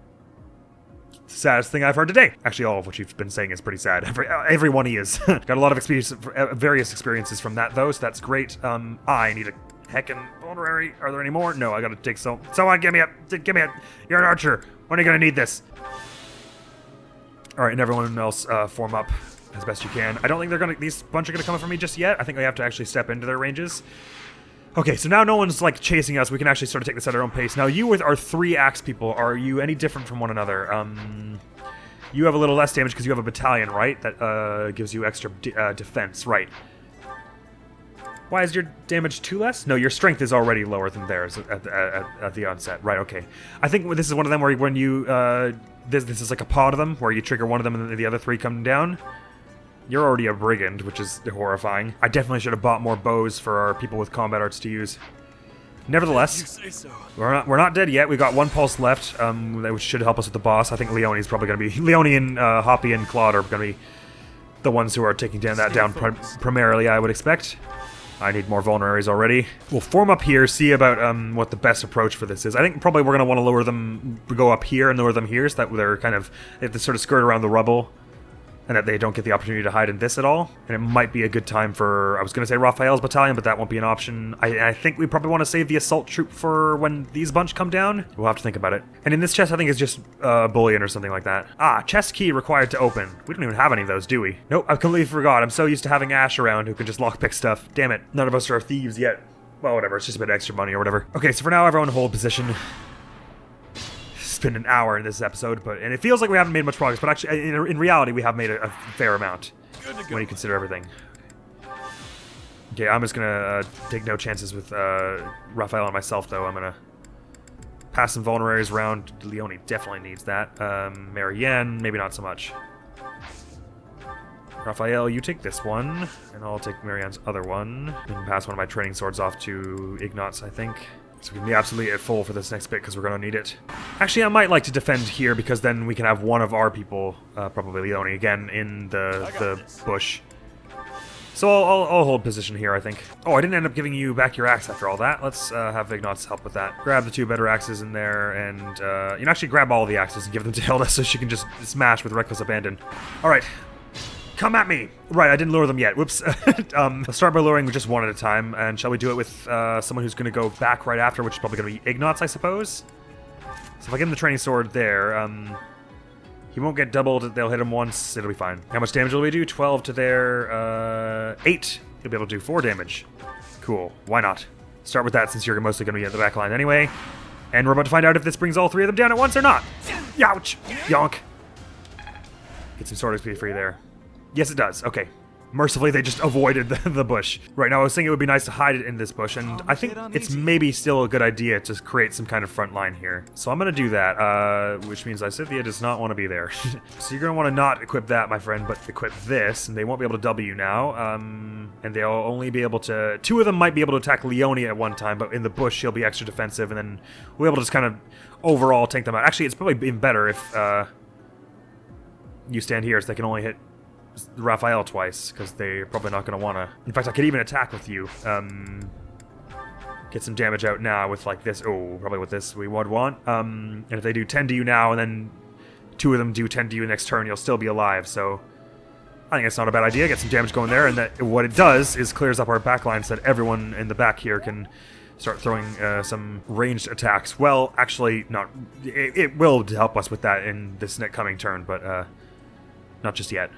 Saddest thing I've heard today. Actually, all of what you've been saying is pretty sad. Everyone he is. Got a lot of experience, various experiences from that, though, so that's great. I need a heckin' honorary. Are there any more? No, I gotta take someone, give me a. You're an archer. When are you gonna need this? All right, and everyone else form up as best you can. I don't think these bunch are gonna come up for me just yet. I think we have to actually step into their ranges. Okay, so now no one's, like, chasing us. We can actually sort of take this at our own pace. Now, you with our 3 axe people, are you any different from one another? You have a little less damage because you have a battalion, right? That gives you extra defense, right? Why is your damage 2 less? No, your strength is already lower than theirs at the onset. Right, okay. I think this is one of them where when you... this is like a pod of them, where you trigger one of them and then the other 3 come down. You're already a brigand, which is horrifying. I definitely should have bought more bows for our people with combat arts to use. Nevertheless, we're not dead yet. We've got 1 pulse left, which should help us with the boss. I think Leonie's probably going to be... Leonie and Hoppy and Claude are going to be the ones who are taking that down primarily, I would expect. I need more vulneraries already. We'll form up here, see about what the best approach for this is. I think probably we're going to want to lower them, go up here and lower them here, so that they're kind of... They have to sort of skirt around the rubble. and that they don't get the opportunity to hide in this at all. And it might be a good time for, I was going to say Raphael's battalion, but that won't be an option. I think we probably want to save the assault troop for when these bunch come down. We'll have to think about it. And in this chest, I think it's just bullion or something like that. Ah, chest key required to open. We don't even have any of those, do we? Nope, I completely forgot. I'm so used to having Ash around who can just lockpick stuff. Damn it, none of us are thieves yet. Well, whatever, it's just a bit of extra money or whatever. Okay, so for now, everyone hold position. It's been an hour in this episode, and it feels like we haven't made much progress, but actually, in reality, we have made a fair amount when you consider everything. Okay, I'm just gonna take no chances with Raphael and myself, though. I'm gonna pass some vulneraries around. Leonie definitely needs that. Marianne, maybe not so much. Raphael, you take this one, and I'll take Marianne's other one. And pass one of my training swords off to Ignatz, I think. So we can be absolutely at full for this next bit, because we're going to need it. Actually, I might like to defend here, because then we can have one of our people, probably Leonie, again, in the bush. So I'll hold position here, I think. Oh, I didn't end up giving you back your axe after all that. Let's have Ignatz help with that. Grab the 2 better axes in there, and you can actually grab all the axes and give them to Hilda so she can just smash with reckless abandon. All right. Come at me! Right, I didn't lure them yet. Whoops. Let's start by luring just one at a time, and shall we do it with someone who's going to go back right after, which is probably going to be Ignatz, I suppose? So if I give him the training sword there, he won't get doubled. They'll hit him once. It'll be fine. How much damage will we do? 12 to their 8. You'll be able to do 4 damage. Cool. Why not? Start with that since you're mostly going to be at the back line anyway. And we're about to find out if this brings all 3 of them down at once or not. Youch! Yonk! Get some sword XP for you there. Yes, it does. Okay. Mercifully, they just avoided the bush. Right now, I was thinking it would be nice to hide it in this bush, and I think it's maybe still a good idea to create some kind of front line here. So I'm going to do that, which means Lysithea does not want to be there. So you're going to want to not equip that, my friend, but equip this, and they won't be able to double you now. And they'll only be able to... 2 of them might be able to attack Leonie at one time, but in the bush, she'll be extra defensive, and then we'll be able to just kind of overall take them out. Actually, it's probably been better if you stand here, so they can only hit Raphael twice, because they're probably not going to want to... In fact, I could even attack with you. Get some damage out now with, like, this. Oh, probably with this we would want. And if they do 10 to you now, and then 2 of them do 10 to you next turn, you'll still be alive, so... I think it's not a bad idea. Get some damage going there, and that what it does is clears up our backline so that everyone in the back here can start throwing some ranged attacks. Well, actually, not... It will help us with that in this next coming turn, but not just yet.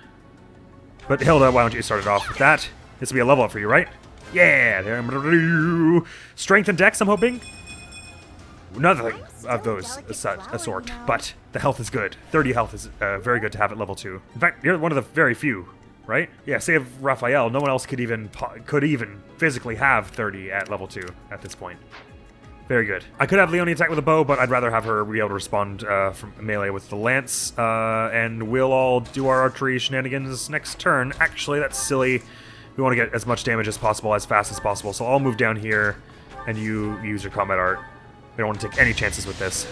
But Hilda, why don't you start it off with that? This will be a level up for you, right? Yeah! There. Strength and dex, I'm hoping? None of those sort, but the health is good. 30 health is very good to have at level 2. In fact, you're one of the very few, right? Yeah, save Raphael. No one else could even physically have 30 at level 2 at this point. Very good. I could have Leonie attack with a bow, but I'd rather have her be able to respond from melee with the lance. And we'll all do our archery shenanigans next turn. Actually, that's silly. We want to get as much damage as possible, as fast as possible. So I'll move down here, and you use your combat art. We don't want to take any chances with this.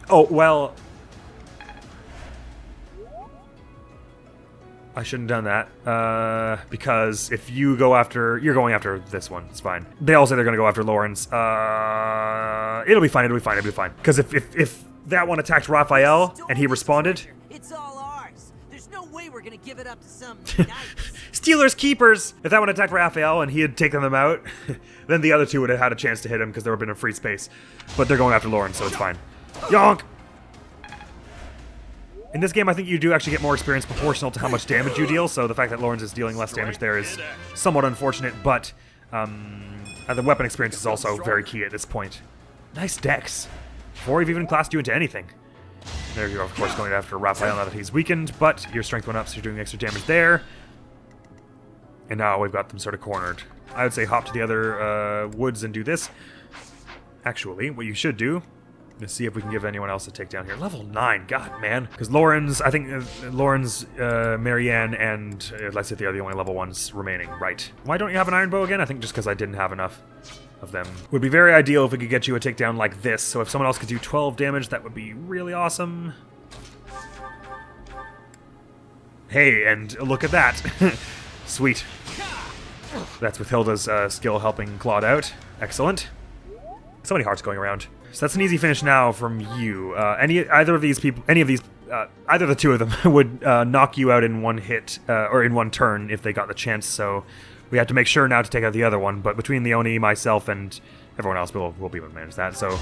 Oh, well... I shouldn't have done that, because if you go after... You're going after this one, it's fine. They all say they're going to go after Lawrence. It'll be fine, Because if that one attacked Raphael, and he responded... It's all ours. There's no way we're going to give it up to some Stealers Keepers! If that one attacked Raphael, and he had taken them out, then the other 2 would have had a chance to hit him, because there would have been a free space. But they're going after Lawrence, so it's fine. Yonk! In this game, I think you do actually get more experience proportional to how much damage you deal, so the fact that Lawrence is dealing less damage there is somewhat unfortunate, but the weapon experience is also very key at this point. Nice dex. Before we've even classed you into anything. There you're, of course, going after Raphael now that he's weakened, but your strength went up, so you're doing extra damage there. And now we've got them sort of cornered. I would say hop to the other woods and do this. Actually, what you should do... Let's see if we can give anyone else a takedown here. Level 9, god, man. Because Lawrence, I think Lawrence, Marianne, and Lysithea are the only level 1s remaining. Right. Why don't you have an iron bow again? I think just because I didn't have enough of them. Would be very ideal if we could get you a takedown like this. So if someone else could do 12 damage, that would be really awesome. Hey, and look at that. Sweet. That's with Hilda's skill helping Claude out. Excellent. So many hearts going around. So that's an easy finish now from you. Any of these either the two of them would knock you out in one hit, or in one turn if they got the chance, so we have to make sure now to take out the other one, but between Leonie, myself, and everyone else, we'll be able to manage that, so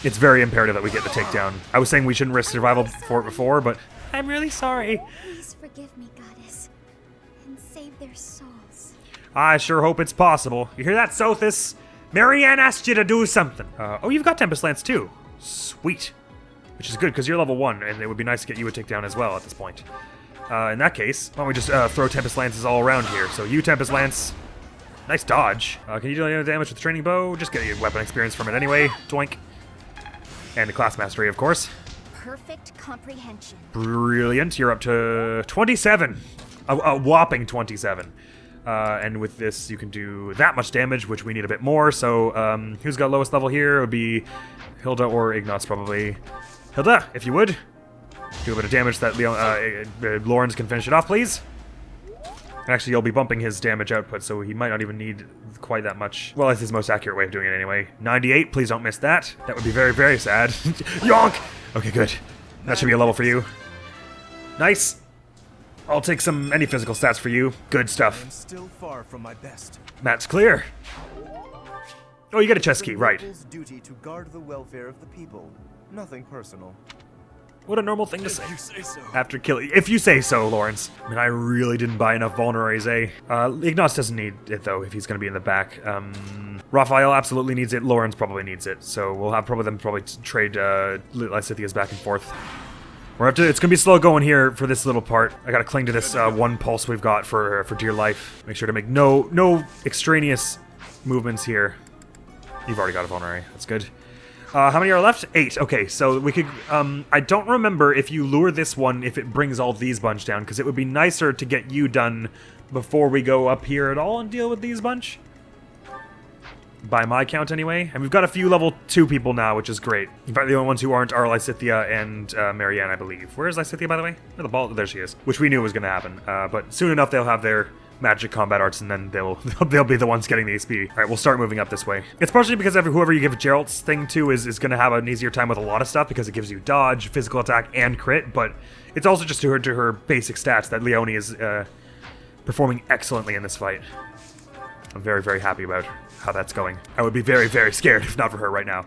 it's very imperative that we get the takedown. I was saying we shouldn't risk survival for it before, but I'm really sorry. Please forgive me, Goddess, and save their souls. I sure hope it's possible. You hear that, Sothis? Marianne asked you to do something. Oh, you've got Tempest Lance too. Sweet. Which is good, because you're level 1, and it would be nice to get you a takedown as well at this point. In that case, why don't we just throw Tempest Lances all around here. So you, Tempest Lance. Nice dodge. Can you do any damage with the training bow? Just get your weapon experience from it anyway. Doink. And the class mastery, of course. Perfect comprehension. Brilliant. You're up to 27. A whopping 27. And with this, you can do that much damage, which we need a bit more. So, who's got lowest level here? It would be Hilda or Ignatz, probably. Hilda, if you would. Do a bit of damage that Lawrence can finish it off, please. Actually, you'll be bumping his damage output, so he might not even need quite that much. Well, that's his most accurate way of doing it anyway. 98, please don't miss that. That would be very, very sad. Yonk! Okay, good. That should be a level for you. Nice. I'll take any physical stats for you. Good stuff. I'm still far from my best. That's clear. Oh, you get a chest key, right. The noble's duty to guard the welfare of the people. Nothing personal. What a normal thing to say. If you say so. After killing. If you say so, Lawrence. I mean, I really didn't buy enough vulneraries, eh? Ignatz doesn't need it, though, if he's going to be in the back. Raphael absolutely needs it. Lawrence probably needs it. So we'll have them trade Lysithia's back and forth. It's gonna be slow going here for this little part. I gotta cling to this one pulse we've got for dear life. Make sure to make no extraneous movements here. You've already got a vulnerary. That's good. How many are left? 8. Okay, so we could... I don't remember if you lure this one, if it brings all these bunch down, because it would be nicer to get you done before we go up here at all and deal with these bunch. By my count, anyway. And we've got a few level 2 people now, which is great. In fact, the only ones who aren't are Lysithia and Marianne, I believe. Where is Lysithia, by the way? Where the ball? There she is. Which we knew was going to happen. But soon enough, they'll have their magic combat arts, and then they'll be the ones getting the XP. All right, we'll start moving up this way. It's partially because whoever you give Geralt's thing to is going to have an easier time with a lot of stuff, because it gives you dodge, physical attack, and crit. But it's also just to her basic stats that Leonie is performing excellently in this fight. I'm very, very happy about how that's going. I would be very, very scared if not for her right now.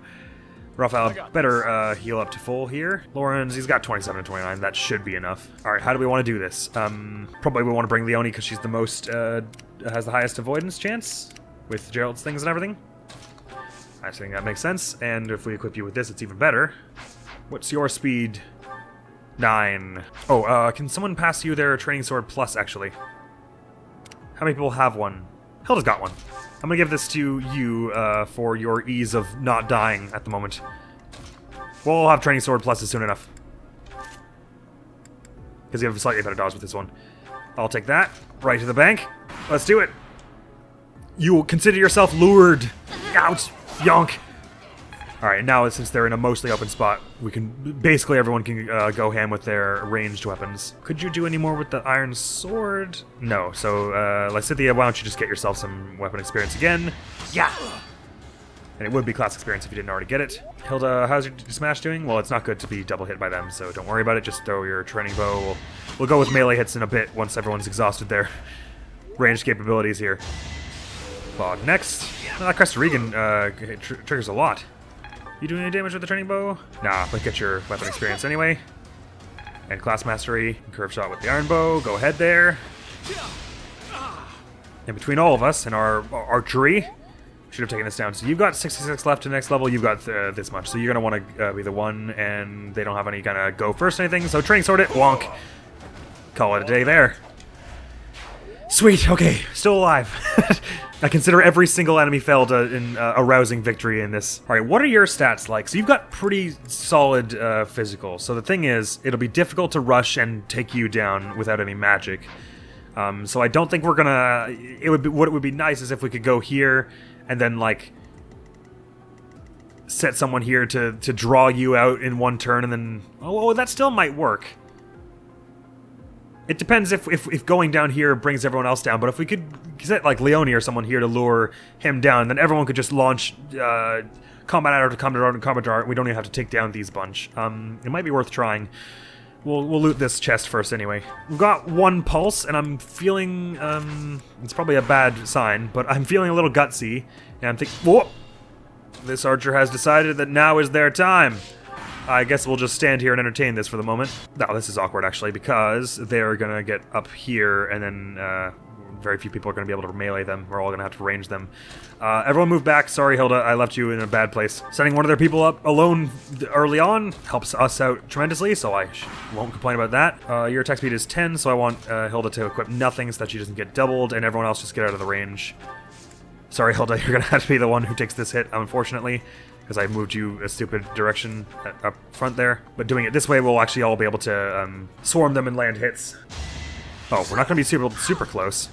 Raphael better heal up to full here. Lawrence, he's got 27 and 29. That should be enough. All right, how do we want to do this? Probably we want to bring Leonie because she's the most, has the highest avoidance chance with Gerald's things and everything. I think that makes sense. And if we equip you with this, it's even better. What's your speed? 9. Oh, can someone pass you their training sword plus, actually? How many people have one? Hilda's got one. I'm gonna give this to you for your ease of not dying at the moment. We'll have training sword pluses soon enough. Because you have a slightly better dodge with this one. I'll take that. Right to the bank. Let's do it. You will consider yourself lured. Ouch. Yonk. Alright, now since they're in a mostly open spot, we can... Basically everyone can go ham with their ranged weapons. Could you do any more with the iron sword? No, so Lysithia, why don't you just get yourself some weapon experience again? Yeah! And it would be class experience if you didn't already get it. Hilda, how's your smash doing? Well, it's not good to be double hit by them, so don't worry about it. Just throw your training bow. We'll go with melee hits in a bit once everyone's exhausted their ranged capabilities here. Bog next. Crest Regan triggers a lot. You doing any damage with the training bow? Nah, but get your weapon experience anyway. And class mastery, curve shot with the iron bow. Go ahead there. And between all of us and our archery, should have taken this down. So you've got 66 left to the next level. You've got this much. So you're gonna want to be the one, and they don't have any kind of go first or anything. So training sword it, wonk. Call it a day there. Sweet. Okay, still alive. I consider every single enemy failed in a rousing victory in this. All right, what are your stats like? So you've got pretty solid physical. So the thing is, it'll be difficult to rush and take you down without any magic. So I don't think we're gonna... What would be nice is if we could go here and then, like, set someone here to draw you out in one turn and then... Oh, that still might work. It depends if going down here brings everyone else down, but if we could set like Leonie or someone here to lure him down, then everyone could just launch combat art to combat art and combat art. We don't even have to take down these bunch. It might be worth trying. We'll loot this chest first anyway. We've got 1 pulse, and I'm feeling, it's probably a bad sign, but I'm feeling a little gutsy, and I'm thinking, whoa! This archer has decided that now is their time. I guess we'll just stand here and entertain this for the moment. No, this is awkward, actually, because they're gonna get up here, and then, very few people are gonna be able to melee them. We're all gonna have to range them. Everyone move back. Sorry, Hilda, I left you in a bad place. Sending one of their people up alone early on helps us out tremendously, so I won't complain about that. Your attack speed is 10, so I want Hilda to equip nothing so that she doesn't get doubled, and everyone else just get out of the range. Sorry, Hilda, you're gonna have to be the one who takes this hit, unfortunately, because I moved you a stupid direction up front there. But doing it this way, we'll actually all be able to swarm them and land hits. Oh, we're not gonna be super close.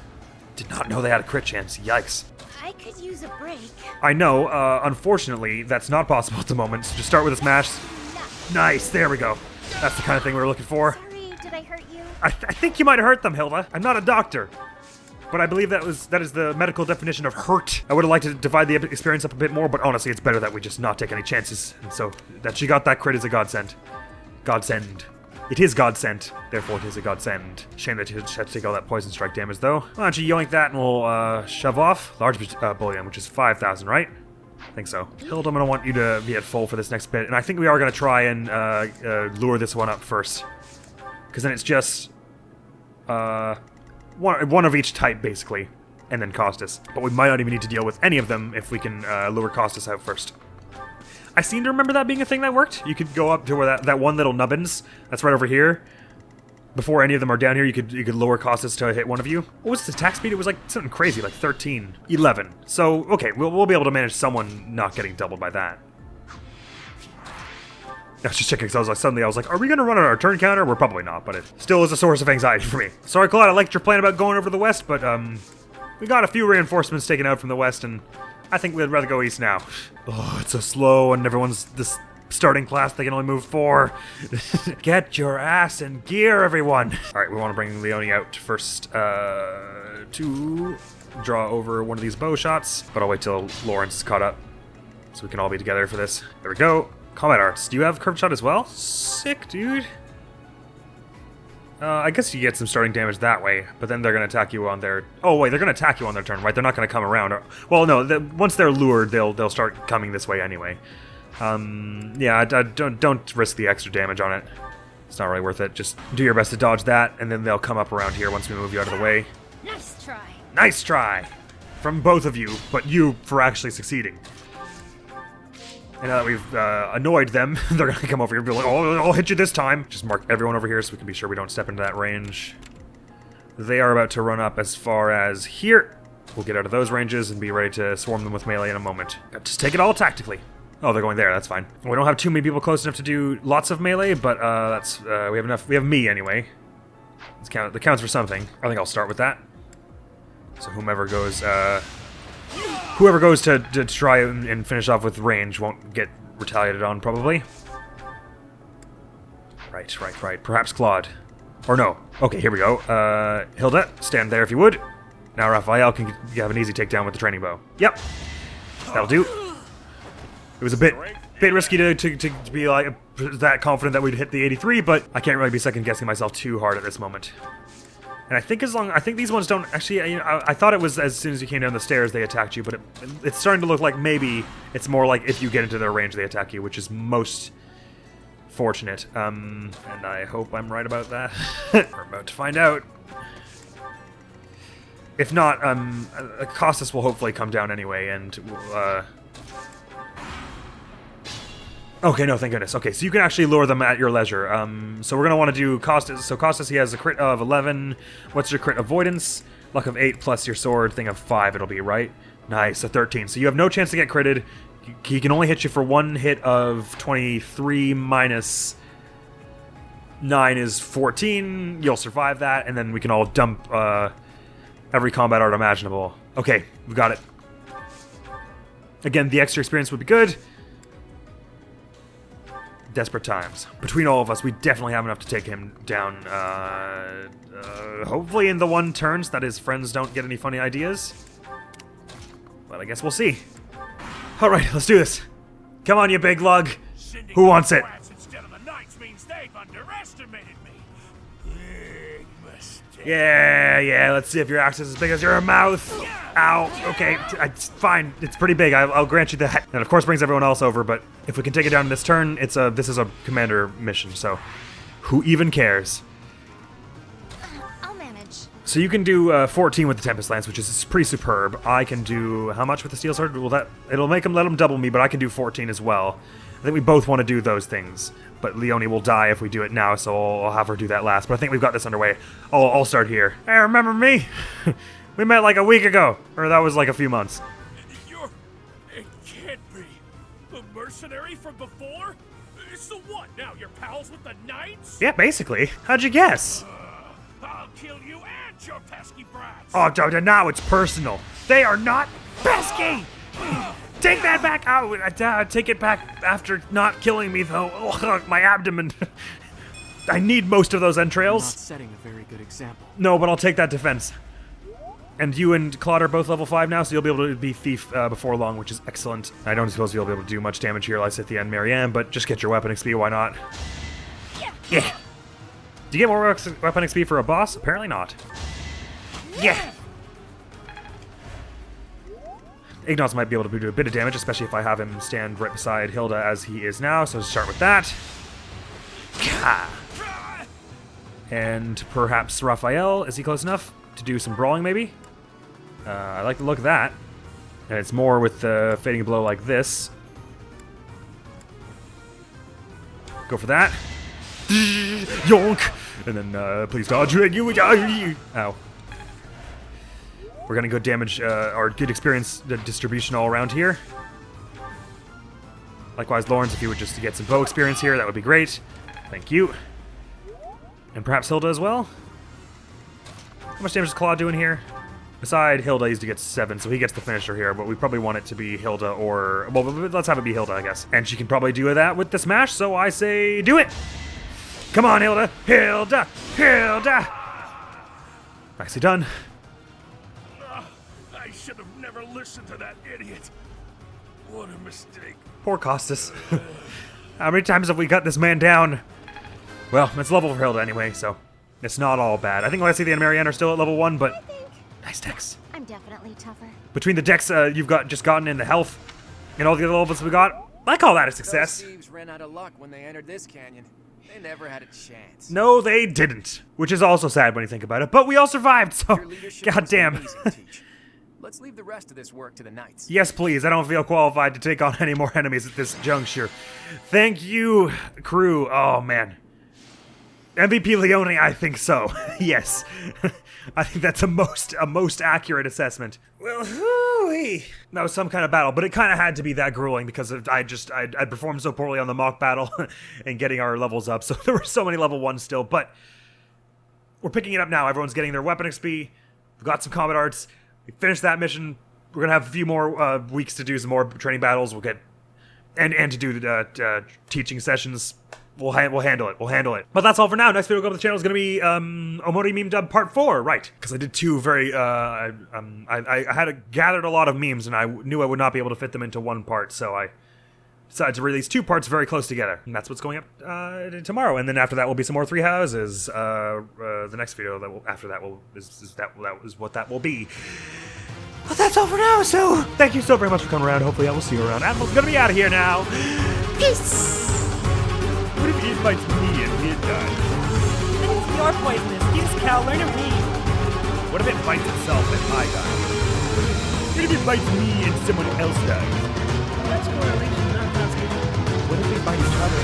Did not know they had a crit chance. Yikes. I could use a break. I know, unfortunately, that's not possible at the moment, so just start with a smash. Nice, there we go. That's the kind of thing we were looking for. Sorry, did I hurt you? I think you might have hurt them, Hilda. I'm not a doctor. But I believe that is the medical definition of hurt. I would have liked to divide the experience up a bit more, but honestly, it's better that we just not take any chances. And so, that she got that crit is a godsend. Godsend. It is godsend, therefore it is a godsend. Shame that you had to take all that poison strike damage, though. Why don't you yoink that and we'll shove off. Large bullion, which is 5,000, right? I think so. Hilda, I'm going to want you to be at full for this next bit, and I think we are going to try and lure this one up first. Because then it's just one of each type, basically, and then Costas. But we might not even need to deal with any of them if we can lure Costas out first. I seem to remember that being a thing that worked. You could go up to where that one little nubbins, that's right over here. Before any of them are down here, you could lower Costas to hit one of you. What was his attack speed? It was like something crazy, like 13. 11. So, okay, we'll be able to manage someone not getting doubled by that. I was just checking because I was like, are we going to run on our turn counter? We're probably not, but it still is a source of anxiety for me. Sorry, Claude, I liked your plan about going over to the west, but we got a few reinforcements taken out from the west, and I think we'd rather go east now. Oh, it's so slow, and everyone's this starting class, they can only move 4. Get your ass in gear, everyone. All right, we want to bring Leonie out first to draw over one of these bow shots, but I'll wait till Lawrence is caught up so we can all be together for this. There we go. Combat arts. Do you have curved shot as well? Sick, dude. I guess you get some starting damage that way, but then they're going to attack you on their... Oh, wait, they're going to attack you on their turn, right? They're not going to come around. Well, no, once they're lured, they'll start coming this way anyway. Yeah, don't risk the extra damage on it. It's not really worth it. Just do your best to dodge that, and then they'll come up around here once we move you out of the way. Nice try. Nice try! From both of you, but you for actually succeeding. And now that we've annoyed them, they're going to come over here and be like, oh, I'll hit you this time. Just mark everyone over here so we can be sure we don't step into that range. They are about to run up as far as here. We'll get out of those ranges and be ready to swarm them with melee in a moment. Just take it all tactically. Oh, they're going there. That's fine. We don't have too many people close enough to do lots of melee, but that's we have enough. We have me anyway. That counts for something. I think I'll start with that. So whoever goes to try and finish off with range won't get retaliated on, probably. Right. Perhaps Claude. Or no. Okay, here we go. Hilda, stand there if you would. Now Raphael can have an easy takedown with the training bow. Yep. That'll do. It was a bit risky to be like that confident that we'd hit the 83, but I can't really be second guessing myself too hard at this moment. And I think these ones don't actually. You know, I thought it was as soon as you came down the stairs they attacked you, but it's starting to look like maybe it's more like if you get into their range they attack you, which is most fortunate. And I hope I'm right about that. We're about to find out. If not, Costas will hopefully come down anyway, and okay, no, thank goodness. Okay, so you can actually lure them at your leisure. So we're going to want to do Costas. So Costas, he has a crit of 11. What's your crit avoidance? Luck of 8 plus your sword thing of 5 it'll be, right? Nice, a 13. So you have no chance to get critted. He can only hit you for one hit of 23 minus 9 is 14. You'll survive that, and then we can all dump every combat art imaginable. Okay, we got it. Again, the extra experience would be good. Desperate times. Between all of us, we definitely have enough to take him down, hopefully in the one turn so that his friends don't get any funny ideas. But I guess we'll see. Alright, let's do this. Come on, you big lug. Who wants it? Instead of the knights means they've underestimated me. Yeah, let's see if your axe is as big as your mouth. Ow, okay, it's fine. It's pretty big, I'll grant you that. And of course brings everyone else over, but if we can take it down in this turn, this is a commander mission, so who even cares? I'll manage. So you can do 14 with the Tempest Lance, which is pretty superb. I can do, how much with the Steel Sword? It'll let them double me, but I can do 14 as well. I think we both want to do those things, but Leonie will die if we do it now, so I'll have her do that last. But I think we've got this underway. I'll start here. Hey, remember me? We met like a week ago, or that was like a few months. It can't be. The mercenary from before? So what now, you're pals with the Knights? Yeah, basically. How'd you guess? I'll kill you and your pesky brats! Oh, now it's personal. They are not pesky! Take that back out! Take it back after not killing me, though. Ugh, my abdomen. I need most of those entrails. Not setting a very good example. No, but I'll take that defense. And you and Claude are both level 5 now, so you'll be able to be Thief before long, which is excellent. I don't suppose you'll be able to do much damage here, Lysithia and Marianne, but just get your weapon XP, why not? Yeah. Do you get more weapon XP for a boss? Apparently not. Yeah. Ignos might be able to do a bit of damage, especially if I have him stand right beside Hilda as he is now, so start with that. And perhaps Raphael, is he close enough to do some brawling maybe? I like the look of that. And it's more with the fading blow like this. Go for that. Yonk! And then please dodge. Ow. We're gonna go damage our good experience distribution all around here. Likewise, Lawrence, if you would just get some bow experience here, that would be great. Thank you. And perhaps Hilda as well? How much damage is Claude doing here? Beside Hilda, he's to get 7, so he gets the finisher here, but we probably want it to be Hilda or... Well, let's have it be Hilda, I guess. And she can probably do that with the smash, so I say do it! Come on, Hilda! Hilda! Hilda! Nicely done. I should have never listened to that idiot. What a mistake. Poor Costas. How many times have we cut this man down? Well, it's level for Hilda anyway, so it's not all bad. I think Lysithia and Marianne are still at level 1, but nice decks. I'm definitely tougher. Between the decks you've just gotten in the health and all the other levels we got, I call that a success. Those thieves ran out of luck when they entered this canyon. They never had a chance. No, they didn't, which is also sad when you think about it, but we all survived, so Your leadership was goddamn. amazing, Teach. Let's leave the rest of this work to the Knights. Yes, please. I don't feel qualified to take on any more enemies at this juncture. Thank you, crew. Oh, man. MVP Leonie, I think so. Yes. I think that's a most accurate assessment. Well, hooey. That was some kind of battle, but it kind of had to be that grueling because I performed so poorly on the mock battle and getting our levels up, so there were so many level 1s still, but we're picking it up now. Everyone's getting their weapon XP. We've got some combat arts. We finished that mission. We're gonna have a few more weeks to do some more training battles. We'll get and to do the teaching sessions. We'll handle it. We'll handle it. But that's all for now. Next video go to the channel is gonna be Omori Meme Dub Part 4, right? Because I did 2 very I had gathered a lot of memes and I knew I would not be able to fit them into one part, so I decided to release 2 parts very close together, and that's what's going up tomorrow. And then after that will be some more 3 houses. The next video after that is what that will be. But that's all for now. So thank you so very much for coming around. Hopefully I will see you around. Admiral's gonna be out of here now. Peace. What if he invites me and he dies? You're poisonous. Use Cal, learn to read. What if it bites itself and I die? What if it bites me and someone else dies? That's correlation, not causation. What if they bite each other?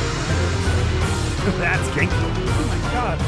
That's kinky. Oh my god.